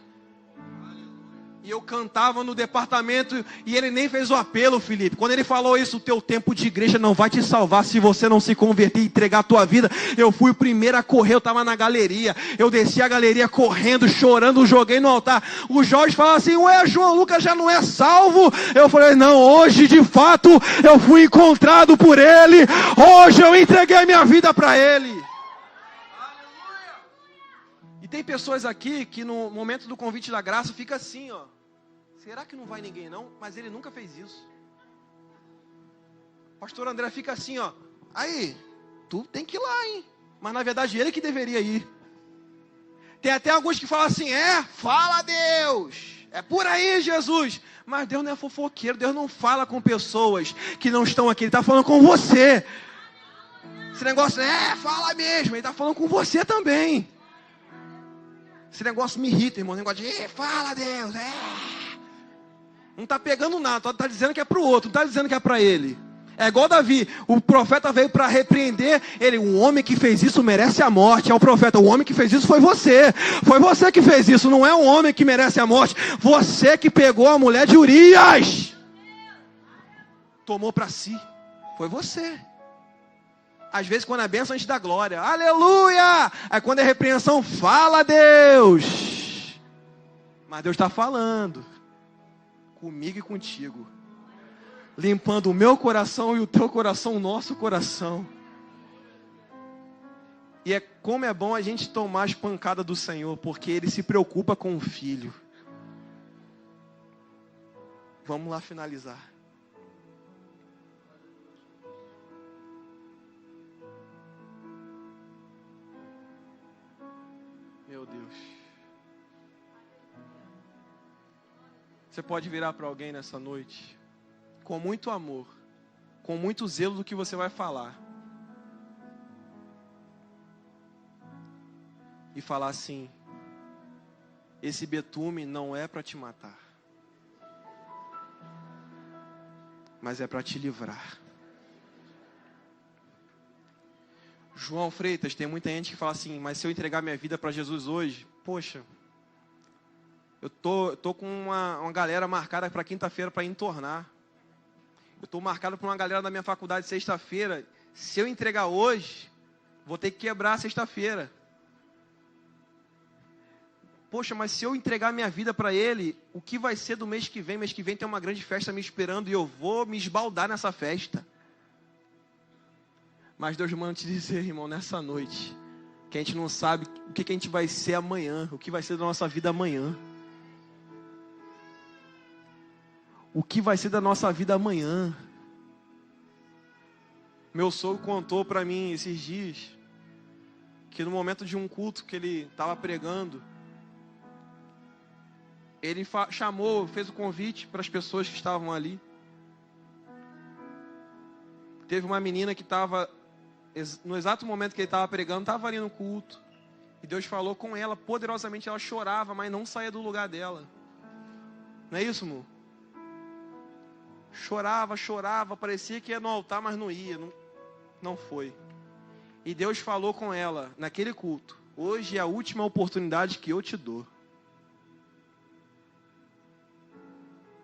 E E eu cantava no departamento e ele nem fez o apelo, Felipe. Quando ele falou isso, o teu tempo de igreja não vai te salvar se você não se converter e entregar a tua vida. Eu fui o primeiro a correr, eu estava na galeria. Eu desci a galeria correndo, chorando, joguei no altar. O Jorge falava assim, ué, João Lucas já não é salvo? Eu falei, não, hoje de fato eu fui encontrado por ele. Hoje eu entreguei a minha vida para ele. E tem pessoas aqui que no momento do convite da graça fica assim, ó. Será que não vai ninguém não? Mas ele nunca fez isso. Pastor André fica assim, ó. Aí, tu tem que ir lá, hein? Mas na verdade ele que deveria ir. Tem até alguns que falam assim, fala Deus. É por aí, Jesus. Mas Deus não é fofoqueiro. Deus não fala com pessoas que não estão aqui. Ele está falando com você. Esse negócio, fala mesmo. Ele está falando com você também. Esse negócio me irrita, irmão. Esse negócio de, fala Deus, Não está pegando nada, está dizendo que é para o outro, não está dizendo que é para ele. É igual Davi, o profeta veio para repreender ele. O homem que fez isso merece a morte. É o profeta, o homem que fez isso foi você. Foi você que fez isso, não é um homem que merece a morte. Você que pegou a mulher de Urias. Tomou para si. Foi você. Às vezes quando é bênção a gente dá glória. Aleluia! Aí quando é repreensão, fala Deus. Mas Deus está falando. Comigo e contigo. Limpando o meu coração e o teu coração, o nosso coração. E como é bom a gente tomar as pancadas do Senhor, porque Ele se preocupa com o filho. Vamos lá finalizar. Meu Deus. Você pode virar para alguém nessa noite, com muito amor, com muito zelo do que você vai falar. E falar assim, esse betume não é para te matar, mas é para te livrar. João Freitas, tem muita gente que fala assim, mas se eu entregar minha vida para Jesus hoje, poxa, eu tô com uma galera marcada para quinta-feira para entornar. Eu estou marcado por uma galera da minha faculdade sexta-feira. Se eu entregar hoje, vou ter que quebrar sexta-feira. Poxa, mas se eu entregar minha vida para Ele, o que vai ser do mês que vem? Mês que vem tem uma grande festa me esperando e eu vou me esbaldar nessa festa. Mas Deus manda te dizer, irmão, nessa noite, que a gente não sabe o que a gente vai ser amanhã, o que vai ser da nossa vida amanhã. O que vai ser da nossa vida amanhã? Meu sogro contou para mim esses dias, que no momento de um culto que ele estava pregando, ele chamou, fez o convite para as pessoas que estavam ali. Teve uma menina que estava, no exato momento que ele estava pregando, estava ali no culto. E Deus falou com ela, poderosamente ela chorava, mas não saía do lugar dela. Não é isso, amor? Chorava, parecia que ia no altar, mas não ia, não foi. E Deus falou com ela, naquele culto, hoje é a última oportunidade que eu te dou.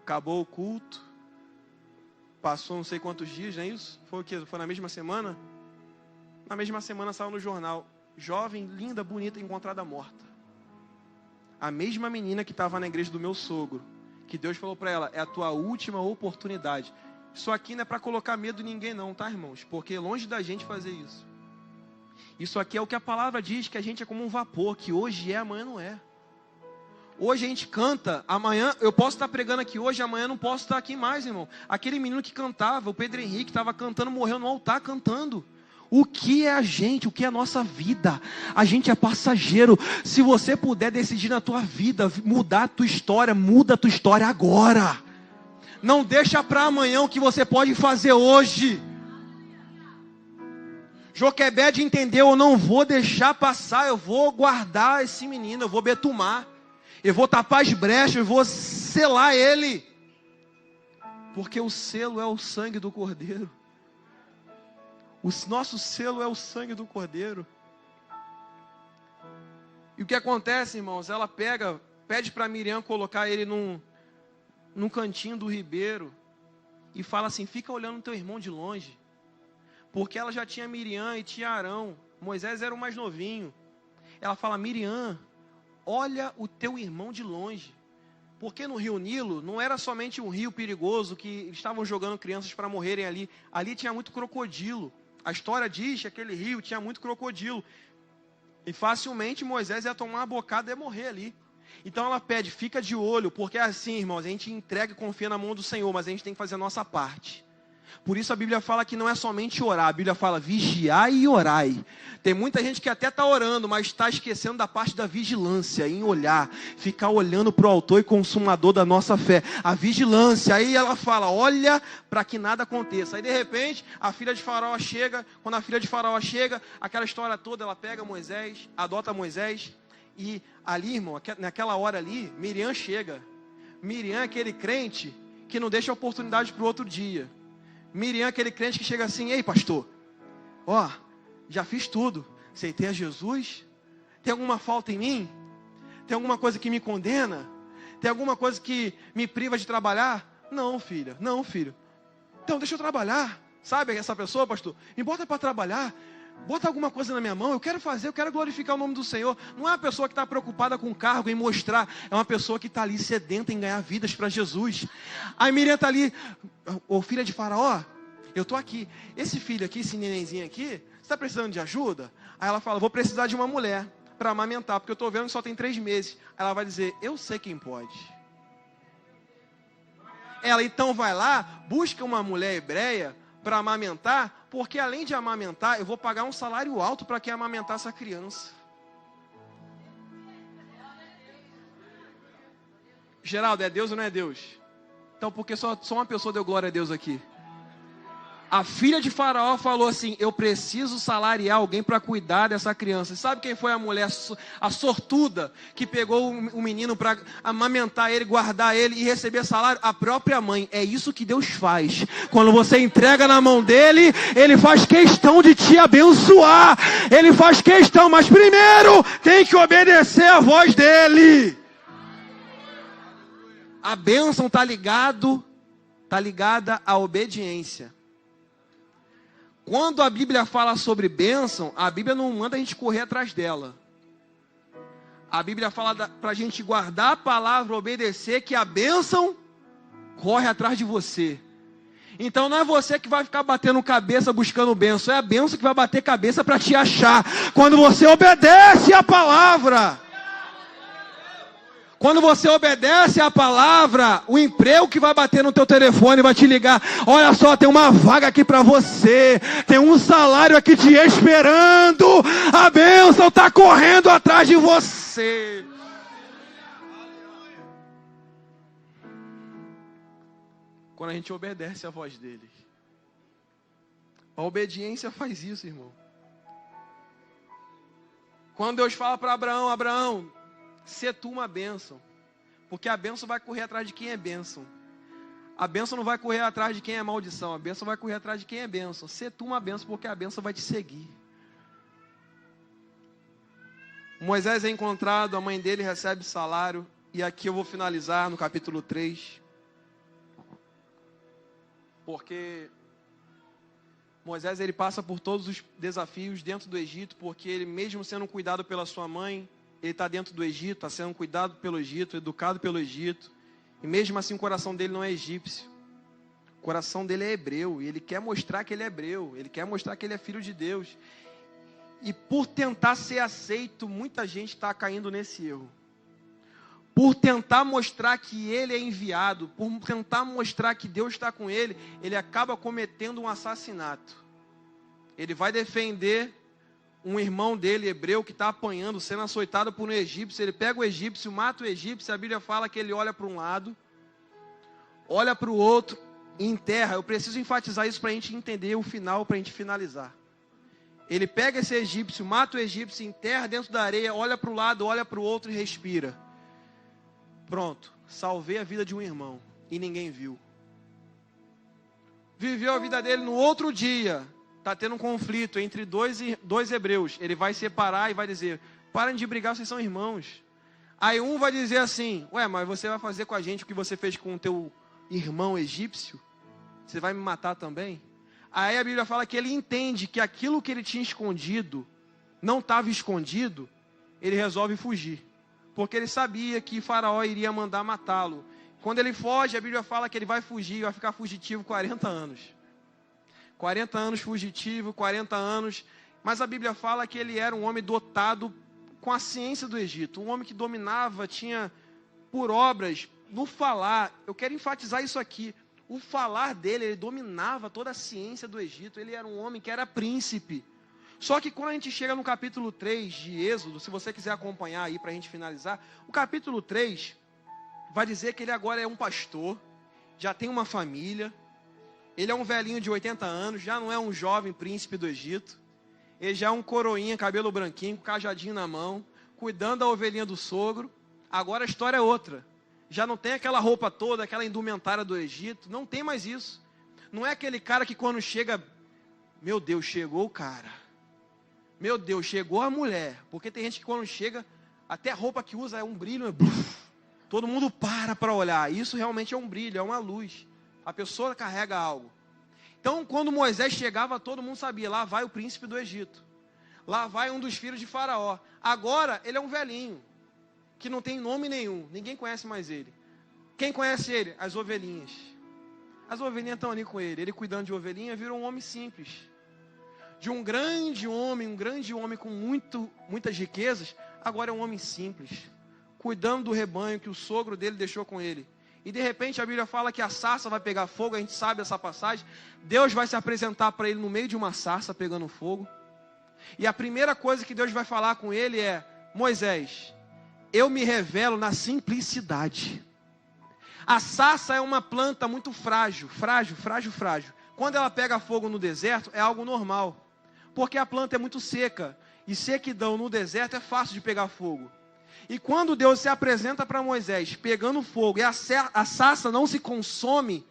Acabou o culto, passou não sei quantos dias, não é isso? Foi o quê? Foi na mesma semana? Na mesma semana saiu no jornal, jovem, linda, bonita, encontrada morta. A mesma menina que estava na igreja do meu sogro, que Deus falou para ela, é a tua última oportunidade. Isso aqui não é para colocar medo em ninguém não, tá, irmãos? Porque longe da gente fazer isso. Isso aqui é o que a palavra diz, que a gente é como um vapor, que hoje é, amanhã não é. Hoje a gente canta, amanhã, eu posso estar pregando aqui hoje, amanhã não posso estar aqui mais, irmão. Aquele menino que cantava, o Pedro Henrique, estava cantando, morreu no altar cantando. O que é a gente? O que é a nossa vida? A gente é passageiro. Se você puder decidir na tua vida, mudar a tua história, muda a tua história agora. Não deixa para amanhã o que você pode fazer hoje. Joquebede entendeu, eu não vou deixar passar, eu vou guardar esse menino, eu vou betumar. Eu vou tapar as brechas, eu vou selar ele. Porque o selo é o sangue do Cordeiro. O nosso selo é o sangue do Cordeiro. E o que acontece, irmãos? Ela pede para Miriam colocar ele no cantinho do ribeiro e fala assim: fica olhando teu irmão de longe. Porque ela já tinha Miriam e tinha Arão. Moisés era o mais novinho. Ela fala: Miriam, olha o teu irmão de longe. Porque no rio Nilo não era somente um rio perigoso que estavam jogando crianças para morrerem ali. Ali tinha muito crocodilo. A história diz que aquele rio tinha muito crocodilo. E facilmente Moisés ia tomar uma bocada e ia morrer ali. Então ela pede: fica de olho, porque é assim, irmãos, a gente entrega e confia na mão do Senhor, mas a gente tem que fazer a nossa parte. Por isso a Bíblia fala que não é somente orar, a Bíblia fala vigiai e orai. Tem muita gente que até está orando, mas está esquecendo da parte da vigilância, em olhar, ficar olhando para o autor e consumador da nossa fé. A vigilância, aí ela fala: olha para que nada aconteça. Aí de repente a filha de Faraó chega, quando a filha de Faraó chega, aquela história toda, ela pega Moisés, adota Moisés, e ali, irmão, naquela hora ali, Miriam chega. Miriam é aquele crente que não deixa a oportunidade para o outro dia. Miriam é aquele crente que chega assim: ei pastor, ó, já fiz tudo, aceitei a Jesus, tem alguma falta em mim? Tem alguma coisa que me condena? Tem alguma coisa que me priva de trabalhar? Não, filha, não, filho. Então deixa eu trabalhar. Sabe essa pessoa, pastor? Me bota para trabalhar, bota alguma coisa na minha mão, eu quero fazer, eu quero glorificar o nome do Senhor. Não é uma pessoa que está preocupada com cargo, em mostrar, é uma pessoa que está ali sedenta em ganhar vidas para Jesus. Aí Miriam está ali: ô filha de Faraó, eu estou aqui, esse filho aqui, esse nenenzinho aqui, você está precisando de ajuda? Aí ela fala: vou precisar de uma mulher para amamentar, porque eu estou vendo que só tem 3 meses. Aí ela vai dizer: eu sei quem pode. Ela então vai lá, busca uma mulher hebreia para amamentar, porque além de amamentar, eu vou pagar um salário alto para quem amamentar essa criança. Geraldo, é Deus ou não é Deus? Então, porque só uma pessoa deu glória a Deus aqui. A filha de Faraó falou assim: eu preciso salariar alguém para cuidar dessa criança. E sabe quem foi a mulher, a sortuda, que pegou o menino para amamentar ele, guardar ele e receber salário? A própria mãe. É isso que Deus faz. Quando você entrega na mão dele, ele faz questão de te abençoar. Ele faz questão, mas primeiro tem que obedecer a voz dele. A bênção está ligada à obediência. Quando a Bíblia fala sobre bênção, a Bíblia não manda a gente correr atrás dela. A Bíblia fala para a gente guardar a palavra, obedecer, que a bênção corre atrás de você. Então não é você que vai ficar batendo cabeça buscando bênção, é a bênção que vai bater cabeça para te achar. Quando você obedece a palavra. Quando você obedece à palavra, o emprego que vai bater no teu telefone vai te ligar: olha só, tem uma vaga aqui para você, tem um salário aqui te esperando, a bênção está correndo atrás de você. Quando a gente obedece à voz dele. A obediência faz isso, irmão. Quando Deus fala para Abraão: Abraão, ser tu uma bênção, porque a bênção vai correr atrás de quem é bênção. A bênção não vai correr atrás de quem é maldição, a bênção vai correr atrás de quem é bênção. Ser tu uma bênção, porque a bênção vai te seguir. Moisés é encontrado, a mãe dele recebe salário, e aqui eu vou finalizar no capítulo 3, porque Moisés ele passa por todos os desafios dentro do Egito, porque ele, mesmo sendo cuidado pela sua mãe, ele está dentro do Egito, está sendo cuidado pelo Egito, educado pelo Egito. E mesmo assim o coração dele não é egípcio. O coração dele é hebreu. E ele quer mostrar que ele é hebreu. Ele quer mostrar que ele é filho de Deus. E por tentar ser aceito, muita gente está caindo nesse erro. Por tentar mostrar que ele é enviado, por tentar mostrar que Deus está com ele, ele acaba cometendo um assassinato. Ele vai defender um irmão dele, hebreu, que está apanhando, sendo açoitado por um egípcio. Ele pega o egípcio, mata o egípcio. A Bíblia fala que ele olha para um lado, olha para o outro e enterra. Eu preciso enfatizar isso para a gente entender o final, para a gente finalizar. Ele pega esse egípcio, mata o egípcio, enterra dentro da areia, olha para o lado, olha para o outro e respira. Pronto, salvei a vida de um irmão e ninguém viu. Viveu a vida dele. No outro dia, está tendo um conflito entre dois hebreus. Ele vai separar e vai dizer: parem de brigar, vocês são irmãos. Aí um vai dizer assim, ué, mas você vai fazer com a gente o que você fez com o teu irmão egípcio? Você vai me matar também? Aí a Bíblia fala que ele entende que aquilo que ele tinha escondido, não estava escondido, ele resolve fugir. Porque ele sabia que Faraó iria mandar matá-lo. Quando ele foge, a Bíblia fala que ele vai fugir, vai ficar fugitivo 40 anos. 40 anos fugitivo, 40 anos. Mas a Bíblia fala que ele era um homem dotado com a ciência do Egito. Um homem que dominava, tinha por obras, no falar. Eu quero enfatizar isso aqui. O falar dele, ele dominava toda a ciência do Egito. Ele era um homem que era príncipe. Só que quando a gente chega no capítulo 3 de Êxodo, se você quiser acompanhar aí para a gente finalizar, o capítulo 3 vai dizer que ele agora é um pastor, já tem uma família, ele é um velhinho de 80 anos, já não é um jovem príncipe do Egito, ele já é um coroinha, cabelo branquinho, com cajadinho na mão, cuidando da ovelhinha do sogro. Agora a história é outra. Já não tem aquela roupa toda, aquela indumentária do Egito, não tem mais isso. Não é aquele cara que quando chega, meu Deus, chegou o cara. Meu Deus, chegou a mulher. Porque tem gente que quando chega, até a roupa que usa é um brilho. Todo mundo para olhar. Isso realmente é um brilho, é uma luz. A pessoa carrega algo. Então, quando Moisés chegava, todo mundo sabia. Lá vai o príncipe do Egito. Lá vai um dos filhos de Faraó. Agora, ele é um velhinho. Que não tem nome nenhum. Ninguém conhece mais ele. Quem conhece ele? As ovelhinhas. As ovelhinhas estão ali com ele. Ele cuidando de ovelhinha, virou um homem simples. De um grande homem com muitas riquezas, agora é um homem simples, cuidando do rebanho que o sogro dele deixou com ele. E de repente a Bíblia fala que a sarça vai pegar fogo, a gente sabe essa passagem. Deus vai se apresentar para ele no meio de uma sarça pegando fogo. E a primeira coisa que Deus vai falar com ele é: Moisés, eu me revelo na simplicidade. A sarça é uma planta muito frágil. Quando ela pega fogo no deserto, é algo normal. Porque a planta é muito seca. E sequidão no deserto é fácil de pegar fogo. E quando Deus se apresenta para Moisés, pegando fogo, e a sarça não se consome,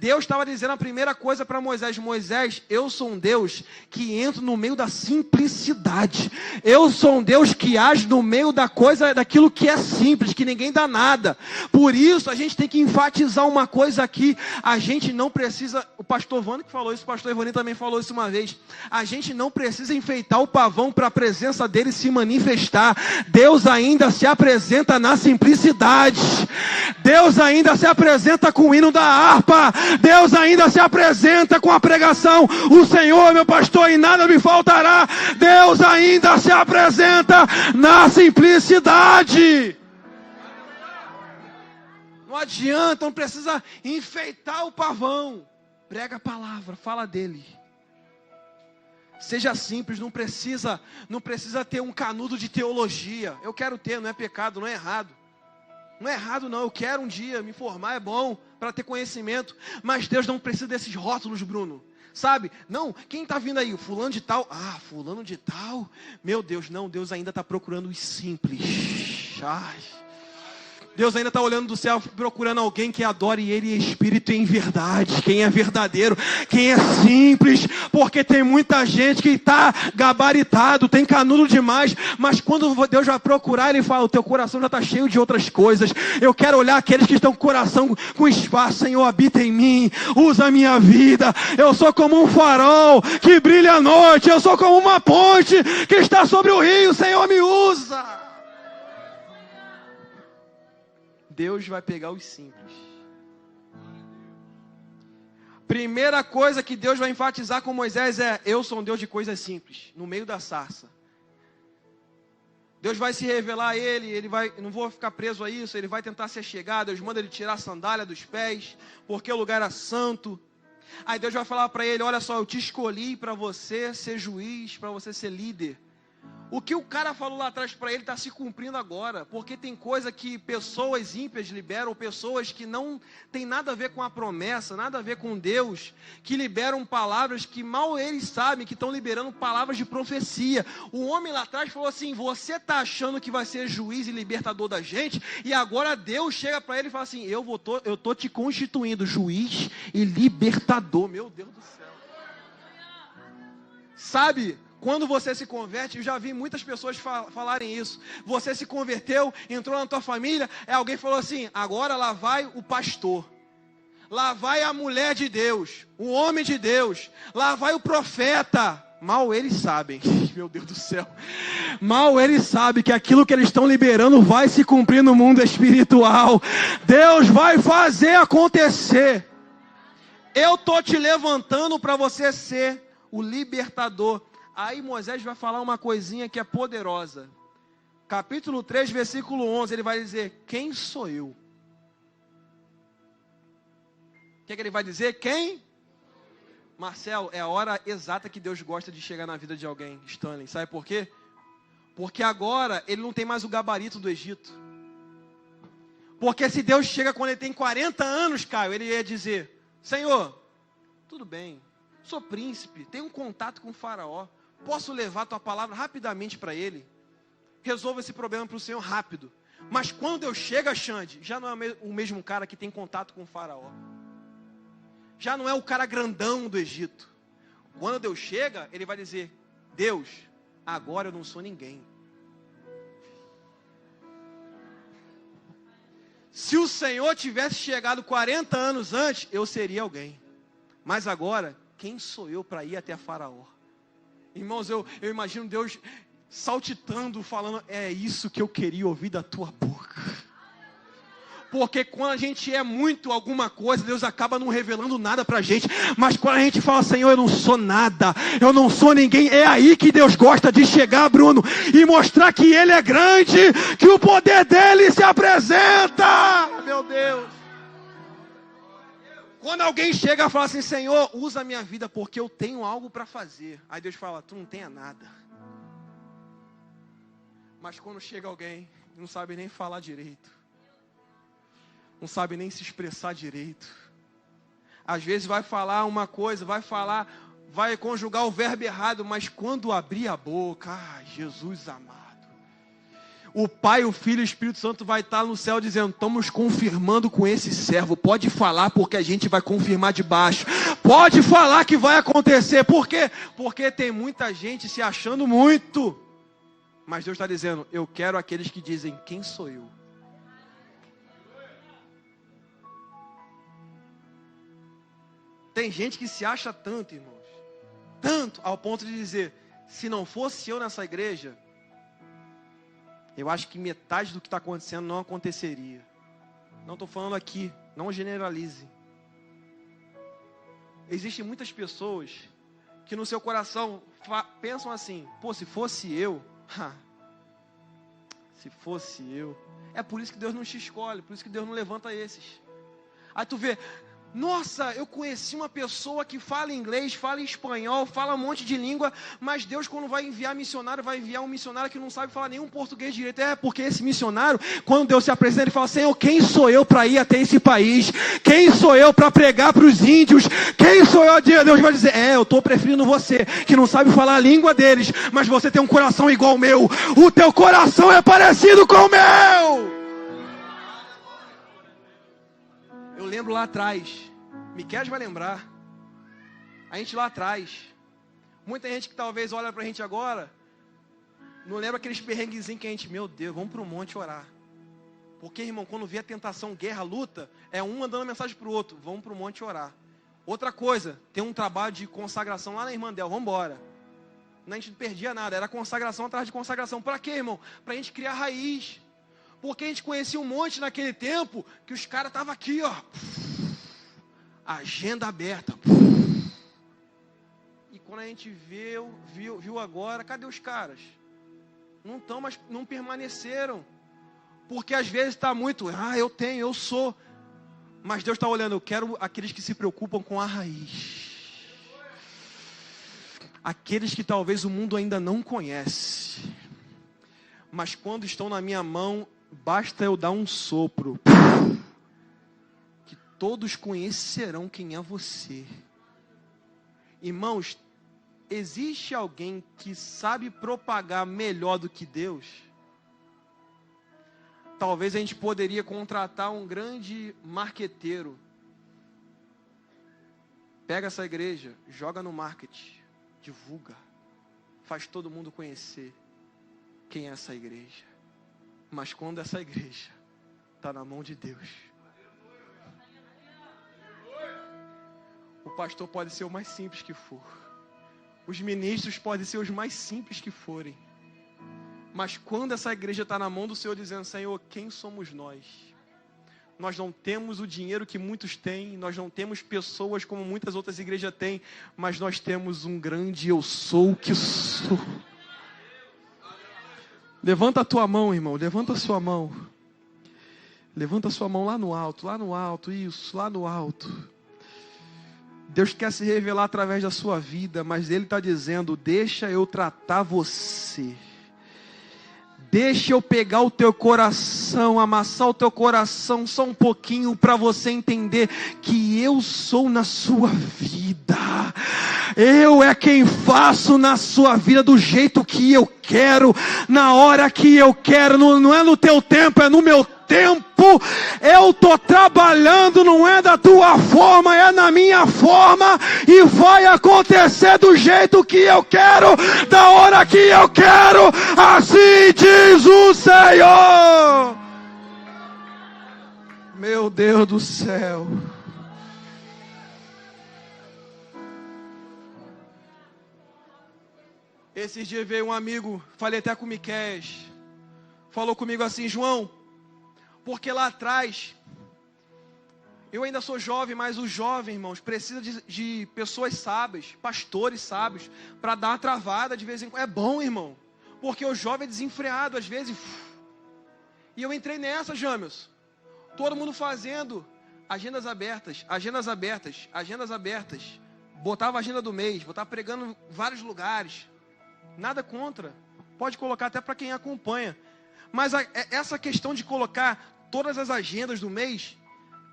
Deus estava dizendo a primeira coisa para Moisés: Moisés, eu sou um Deus que entra no meio da simplicidade. Eu sou um Deus que age no meio daquilo que é simples, que ninguém dá nada. Por isso, a gente tem que enfatizar uma coisa aqui. A gente não precisa, o pastor Vando que falou isso, o pastor Evani também falou isso uma vez. A gente não precisa enfeitar o pavão para a presença dele se manifestar. Deus ainda se apresenta na simplicidade. Deus ainda se apresenta com o hino da harpa. Deus ainda se apresenta com a pregação: o Senhor é meu pastor e nada me faltará. Deus ainda se apresenta na simplicidade. Não adianta, não precisa enfeitar o pavão. Prega a palavra, fala dele. Seja simples, não precisa ter um canudo de teologia. Eu quero ter, não é pecado, não é errado. Não é errado não, eu quero um dia me formar, é bom para ter conhecimento. Mas Deus não precisa desses rótulos, Bruno. Sabe? Não, quem está vindo aí? Fulano de tal. Ah, fulano de tal. Meu Deus, não, Deus ainda está procurando os simples. Ai. Deus ainda está olhando do céu, procurando alguém que adore Ele em espírito e em verdade. Quem é verdadeiro, quem é simples. Porque tem muita gente que está gabaritado, tem canudo demais. Mas quando Deus vai procurar, Ele fala: o teu coração já está cheio de outras coisas. Eu quero olhar aqueles que estão com o coração com espaço. Senhor, habita em mim, usa a minha vida. Eu sou como um farol que brilha à noite. Eu sou como uma ponte que está sobre o rio. Senhor, me usa. Deus vai pegar os simples. Primeira coisa que Deus vai enfatizar com Moisés é: eu sou um Deus de coisas simples, no meio da sarça. Deus vai se revelar a ele vai, não vou ficar preso a isso, ele vai tentar se achegar. Deus manda ele tirar a sandália dos pés, porque o lugar era santo. Aí Deus vai falar para ele: olha só, eu te escolhi para você ser juiz, para você ser líder. O que o cara falou lá atrás para ele está se cumprindo agora. Porque tem coisa que pessoas ímpias liberam, pessoas que não tem nada a ver com a promessa, nada a ver com Deus, que liberam palavras que mal eles sabem, que estão liberando palavras de profecia. O homem lá atrás falou assim: você está achando que vai ser juiz e libertador da gente? E agora Deus chega para ele e fala assim: eu tô te constituindo juiz e libertador. Meu Deus do céu. Sabe? Quando você se converte, eu já vi muitas pessoas falarem isso. Você se converteu, entrou na tua família, alguém falou assim: agora lá vai o pastor. Lá vai a mulher de Deus, o homem de Deus. Lá vai o profeta. Mal eles sabem, meu Deus do céu. Mal eles sabem que aquilo que eles estão liberando vai se cumprir no mundo espiritual. Deus vai fazer acontecer. Eu estou te levantando para você ser o libertador. Aí Moisés vai falar uma coisinha que é poderosa. Capítulo 3, versículo 11, ele vai dizer: quem sou eu? O que ele vai dizer? Quem? Marcelo, é a hora exata que Deus gosta de chegar na vida de alguém, Stanley. Sabe por quê? Porque agora ele não tem mais o gabarito do Egito. Porque se Deus chega quando ele tem 40 anos, Caio, ele ia dizer: Senhor, tudo bem, sou príncipe, tenho um contato com o faraó, posso levar tua palavra rapidamente para ele? Resolva esse problema para o Senhor rápido. Mas quando Deus chega, Xande, já não é o mesmo cara que tem contato com o faraó. Já não é o cara grandão do Egito. Quando Deus chega, ele vai dizer: Deus, agora eu não sou ninguém. Se o Senhor tivesse chegado 40 anos antes, eu seria alguém. Mas agora, quem sou eu para ir até Faraó? Irmãos, eu imagino Deus saltitando, falando: é isso que eu queria ouvir da tua boca. Porque quando a gente é muito alguma coisa, Deus acaba não revelando nada pra gente. Mas quando a gente fala: Senhor, eu não sou nada, eu não sou ninguém, é aí que Deus gosta de chegar, Bruno, e mostrar que Ele é grande, que o poder dEle se apresenta. Meu Deus. Quando alguém chega e fala assim: Senhor, usa a minha vida porque eu tenho algo para fazer. Aí Deus fala: tu não tenha nada. Mas quando chega alguém, não sabe nem falar direito, não sabe nem se expressar direito. Às vezes vai falar uma coisa, vai conjugar o verbo errado, mas quando abrir a boca, Jesus amado, o Pai, o Filho e o Espírito Santo vai estar no céu dizendo: estamos confirmando com esse servo. Pode falar, porque a gente vai confirmar de baixo. Pode falar que vai acontecer. Por quê? Porque tem muita gente se achando muito. Mas Deus está dizendo: eu quero aqueles que dizem: quem sou eu? Tem gente que se acha tanto, irmãos, tanto, ao ponto de dizer: se não fosse eu nessa igreja, eu acho que metade do que está acontecendo não aconteceria. Não estou falando aqui, não generalize. Existem muitas pessoas que no seu coração pensam assim: pô, se fosse eu, se fosse eu. É por isso que Deus não te escolhe, por isso que Deus não levanta esses. Aí tu vê: nossa, eu conheci uma pessoa que fala inglês, fala espanhol, fala um monte de língua, mas Deus, quando vai enviar missionário, vai enviar um missionário que não sabe falar nenhum português direito. É porque esse missionário, quando Deus se apresenta, ele fala: Senhor, quem sou eu para ir até esse país? Quem sou eu para pregar para os índios? Quem sou eu? Deus vai dizer: eu estou preferindo você, que não sabe falar a língua deles, mas você tem um coração igual ao meu. O teu coração é parecido com o meu. Eu lembro lá atrás, Miquel vai lembrar, a gente lá atrás, muita gente que talvez olha pra gente agora, não lembra aqueles perrenguezinhos que a gente: meu Deus, vamos pro monte orar. Porque, irmão, quando vê a tentação, guerra, luta, é um mandando mensagem pro outro: vamos pro monte orar. Outra coisa, tem um trabalho de consagração lá na Irmandel, vamos embora. A gente não perdia nada, era consagração atrás de consagração. Pra quê, irmão? Pra gente criar raiz. Porque a gente conhecia um monte naquele tempo, que os caras estavam aqui, ó, agenda aberta. E quando a gente viu agora, cadê os caras? Não estão, mas não permaneceram. Porque às vezes está muito: eu tenho, eu sou. Mas Deus está olhando: eu quero aqueles que se preocupam com a raiz. Aqueles que talvez o mundo ainda não conhece. Mas quando estão na minha mão, basta eu dar um sopro, que todos conhecerão quem é você. Irmãos, existe alguém que sabe propagar melhor do que Deus? Talvez a gente poderia contratar um grande marqueteiro. Pega essa igreja, joga no marketing, divulga, faz todo mundo conhecer quem é essa igreja. Mas quando essa igreja está na mão de Deus, o pastor pode ser o mais simples que for, os ministros podem ser os mais simples que forem, mas quando essa igreja está na mão do Senhor, dizendo: Senhor, quem somos nós? Nós não temos o dinheiro que muitos têm, nós não temos pessoas como muitas outras igrejas têm, mas nós temos um grande eu sou que sou. Levanta a tua mão, irmão, levanta a sua mão. Levanta a sua mão lá no alto, isso, lá no alto. Deus quer se revelar através da sua vida, mas Ele está dizendo: deixa eu tratar você. Deixa eu pegar o teu coração, amassar o teu coração só um pouquinho para você entender que eu sou na sua vida. Eu é quem faço na sua vida do jeito que eu quero, na hora que eu quero. Não é no teu tempo, é no meu tempo. Eu estou trabalhando, não é da tua forma, é na minha forma. E vai acontecer do jeito que eu quero, da hora que eu quero. Assim diz o Senhor. Meu Deus do céu. Esses dias veio um amigo, falei até com o Miqués, falou comigo assim: João, porque lá atrás, eu ainda sou jovem, mas os jovens, irmãos, precisam de pessoas sábias, pastores sábios, para dar uma travada de vez em quando. É bom, irmão, porque o jovem é desenfreado às vezes. E eu entrei nessa, James. Todo mundo fazendo agendas abertas. Botava a agenda do mês, botava pregando em vários lugares. Nada contra. Pode colocar até para quem acompanha. Mas essa questão de colocar todas as agendas do mês,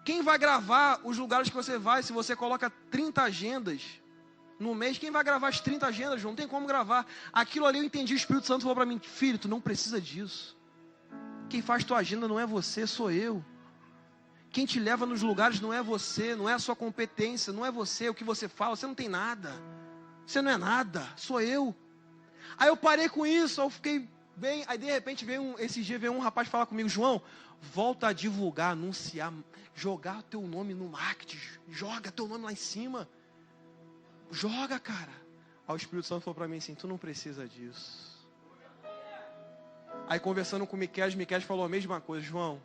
quem vai gravar os lugares que você vai? Se você coloca 30 agendas no mês, quem vai gravar as 30 agendas? Não tem como gravar. Aquilo ali eu entendi, o Espírito Santo falou para mim: filho, tu não precisa disso. Quem faz tua agenda não é você, sou eu. Quem te leva nos lugares não é você, não é a sua competência, não é você, o que você fala, você não tem nada. Você não é nada, sou eu. Aí eu parei com isso, eu fiquei bem. Aí de repente esses dias veio um rapaz falar comigo: João, volta a divulgar, anunciar, jogar teu nome no marketing, joga teu nome lá em cima, joga, cara. Aí o Espírito Santo falou para mim assim: tu não precisa disso. Aí conversando com o Miqués falou a mesma coisa: João,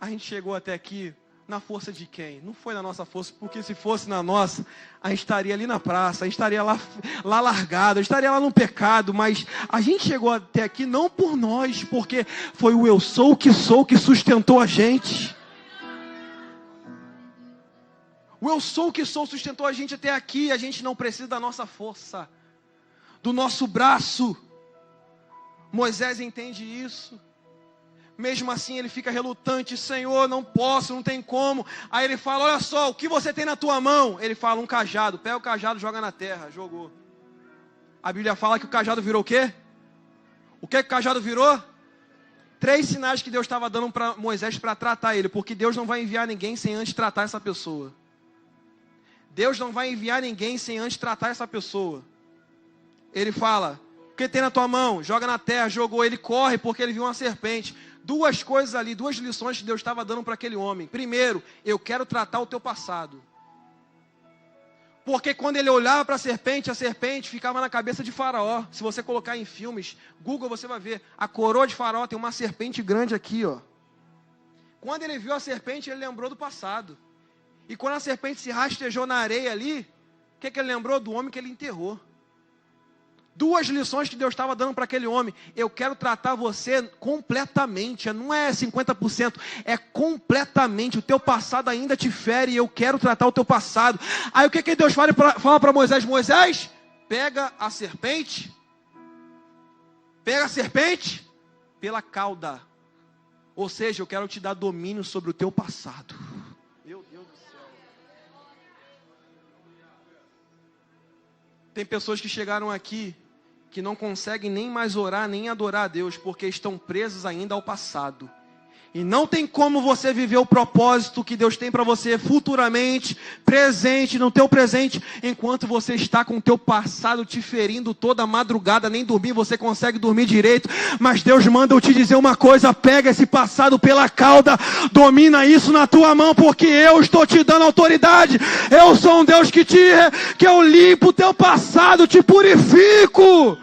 a gente chegou até aqui na força de quem? Não foi na nossa força, porque se fosse na nossa, a gente estaria ali na praça, a gente estaria lá largado, a gente estaria lá no pecado, mas a gente chegou até aqui não por nós, porque foi o eu sou que sustentou a gente. O eu sou que sou sustentou a gente até aqui. A gente não precisa da nossa força, do nosso braço. Moisés entende isso. Mesmo assim ele fica relutante: Senhor, não posso, não tem como. Aí ele fala: olha só, o que você tem na tua mão? Ele fala: um cajado. Pega o cajado, joga na terra. Jogou. A Bíblia fala que o cajado virou o quê? O que o cajado virou? 3 sinais que Deus estava dando para Moisés para tratar ele. Porque Deus não vai enviar ninguém sem antes tratar essa pessoa. Deus não vai enviar ninguém sem antes tratar essa pessoa. Ele fala: o que tem na tua mão? Joga na terra. Jogou. Ele corre porque ele viu uma serpente. 2 coisas ali, 2 lições que Deus estava dando para aquele homem. Primeiro, eu quero tratar o teu passado. Porque quando ele olhava para a serpente ficava na cabeça de Faraó. Se você colocar em filmes, Google, você vai ver. A coroa de Faraó tem uma serpente grande aqui, ó. Quando ele viu a serpente, ele lembrou do passado. E quando a serpente se rastejou na areia ali, o que ele lembrou? Do homem que ele enterrou. 2 lições que Deus estava dando para aquele homem. Eu quero tratar você completamente. Não é 50%, é completamente. O teu passado ainda te fere e eu quero tratar o teu passado. Aí o que Deus fala para Moisés? Moisés, pega a serpente pela cauda. Ou seja, eu quero te dar domínio sobre o teu passado. Meu Deus do céu. Tem pessoas que chegaram aqui que não conseguem nem mais orar, nem adorar a Deus, porque estão presos ainda ao passado. E não tem como você viver o propósito que Deus tem para você futuramente, presente, no teu presente, enquanto você está com o teu passado te ferindo toda madrugada, nem dormir você consegue dormir direito. Mas Deus manda eu te dizer uma coisa: pega esse passado pela cauda, domina isso na tua mão, porque eu estou te dando autoridade. Eu sou um Deus que eu limpo o teu passado, te purifico.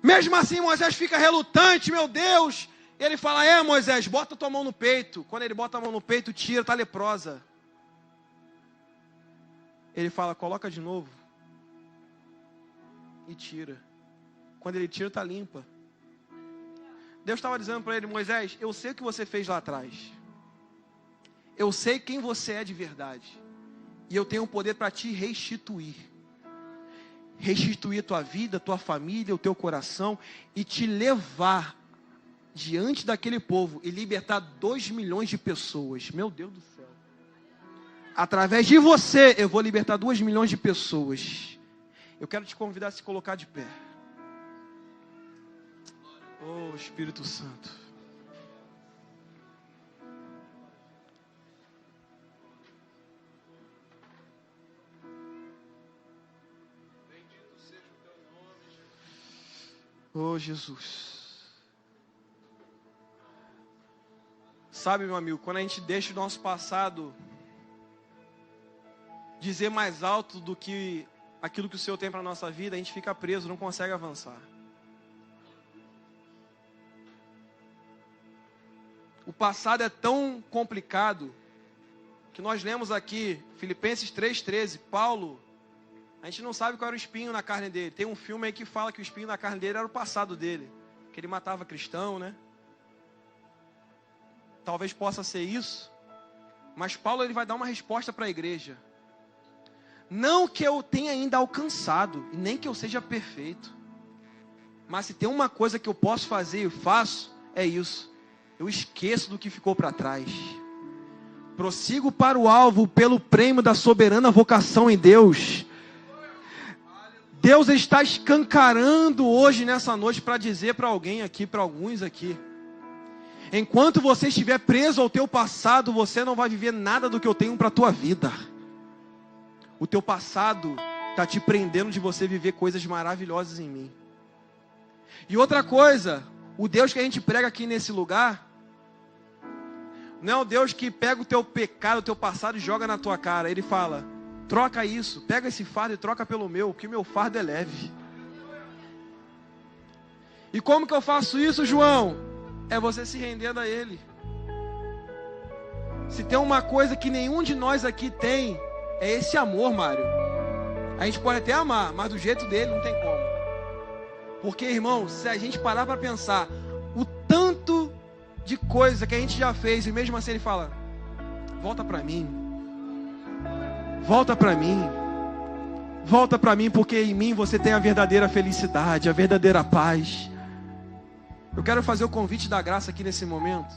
Mesmo assim, Moisés fica relutante, meu Deus. Ele fala: Moisés, bota tua mão no peito. Quando ele bota a mão no peito, tira, está leprosa. Ele fala: coloca de novo. E tira. Quando ele tira, está limpa. Deus estava dizendo para ele: Moisés, eu sei o que você fez lá atrás. Eu sei quem você é de verdade. E eu tenho o poder para te restituir. Restituir tua vida, tua família, o teu coração, e te levar diante daquele povo e libertar 2 milhões de pessoas. Meu Deus do céu. Através de você, eu vou libertar 2 milhões de pessoas. Eu quero te convidar a se colocar de pé. Oh, Espírito Santo. Oh, Jesus. Sabe, meu amigo, quando a gente deixa o nosso passado dizer mais alto do que aquilo que o Senhor tem para a nossa vida, a gente fica preso, não consegue avançar. O passado é tão complicado que nós lemos aqui, Filipenses 3,13, Paulo, a gente não sabe qual era o espinho na carne dele. Tem um filme aí que fala que o espinho na carne dele era o passado dele, que ele matava cristão, né? Talvez possa ser isso, mas Paulo ele vai dar uma resposta para a igreja. Não que eu tenha ainda alcançado, e nem que eu seja perfeito, mas se tem uma coisa que eu posso fazer e faço, é isso. Eu esqueço do que ficou para trás. Prossigo para o alvo pelo prêmio da soberana vocação em Deus. Deus está escancarando hoje, nessa noite, para dizer para alguém aqui, para alguns aqui: enquanto você estiver preso ao teu passado, você não vai viver nada do que eu tenho para a tua vida. O teu passado está te prendendo de você viver coisas maravilhosas em mim. E outra coisa, o Deus que a gente prega aqui nesse lugar, não é o Deus que pega o teu pecado, o teu passado e joga na tua cara. Ele fala: troca isso, pega esse fardo e troca pelo meu, que o meu fardo é leve. E como que eu faço isso, João? É você se rendendo a Ele. Se tem uma coisa que nenhum de nós aqui tem, é esse amor, Mário. A gente pode até amar, mas do jeito dele não tem como. Porque, irmão, se a gente parar para pensar o tanto de coisa que a gente já fez, e mesmo assim ele fala: volta para mim. Volta para mim. Volta para mim, porque em mim você tem a verdadeira felicidade, a verdadeira paz. Eu quero fazer o convite da graça aqui nesse momento.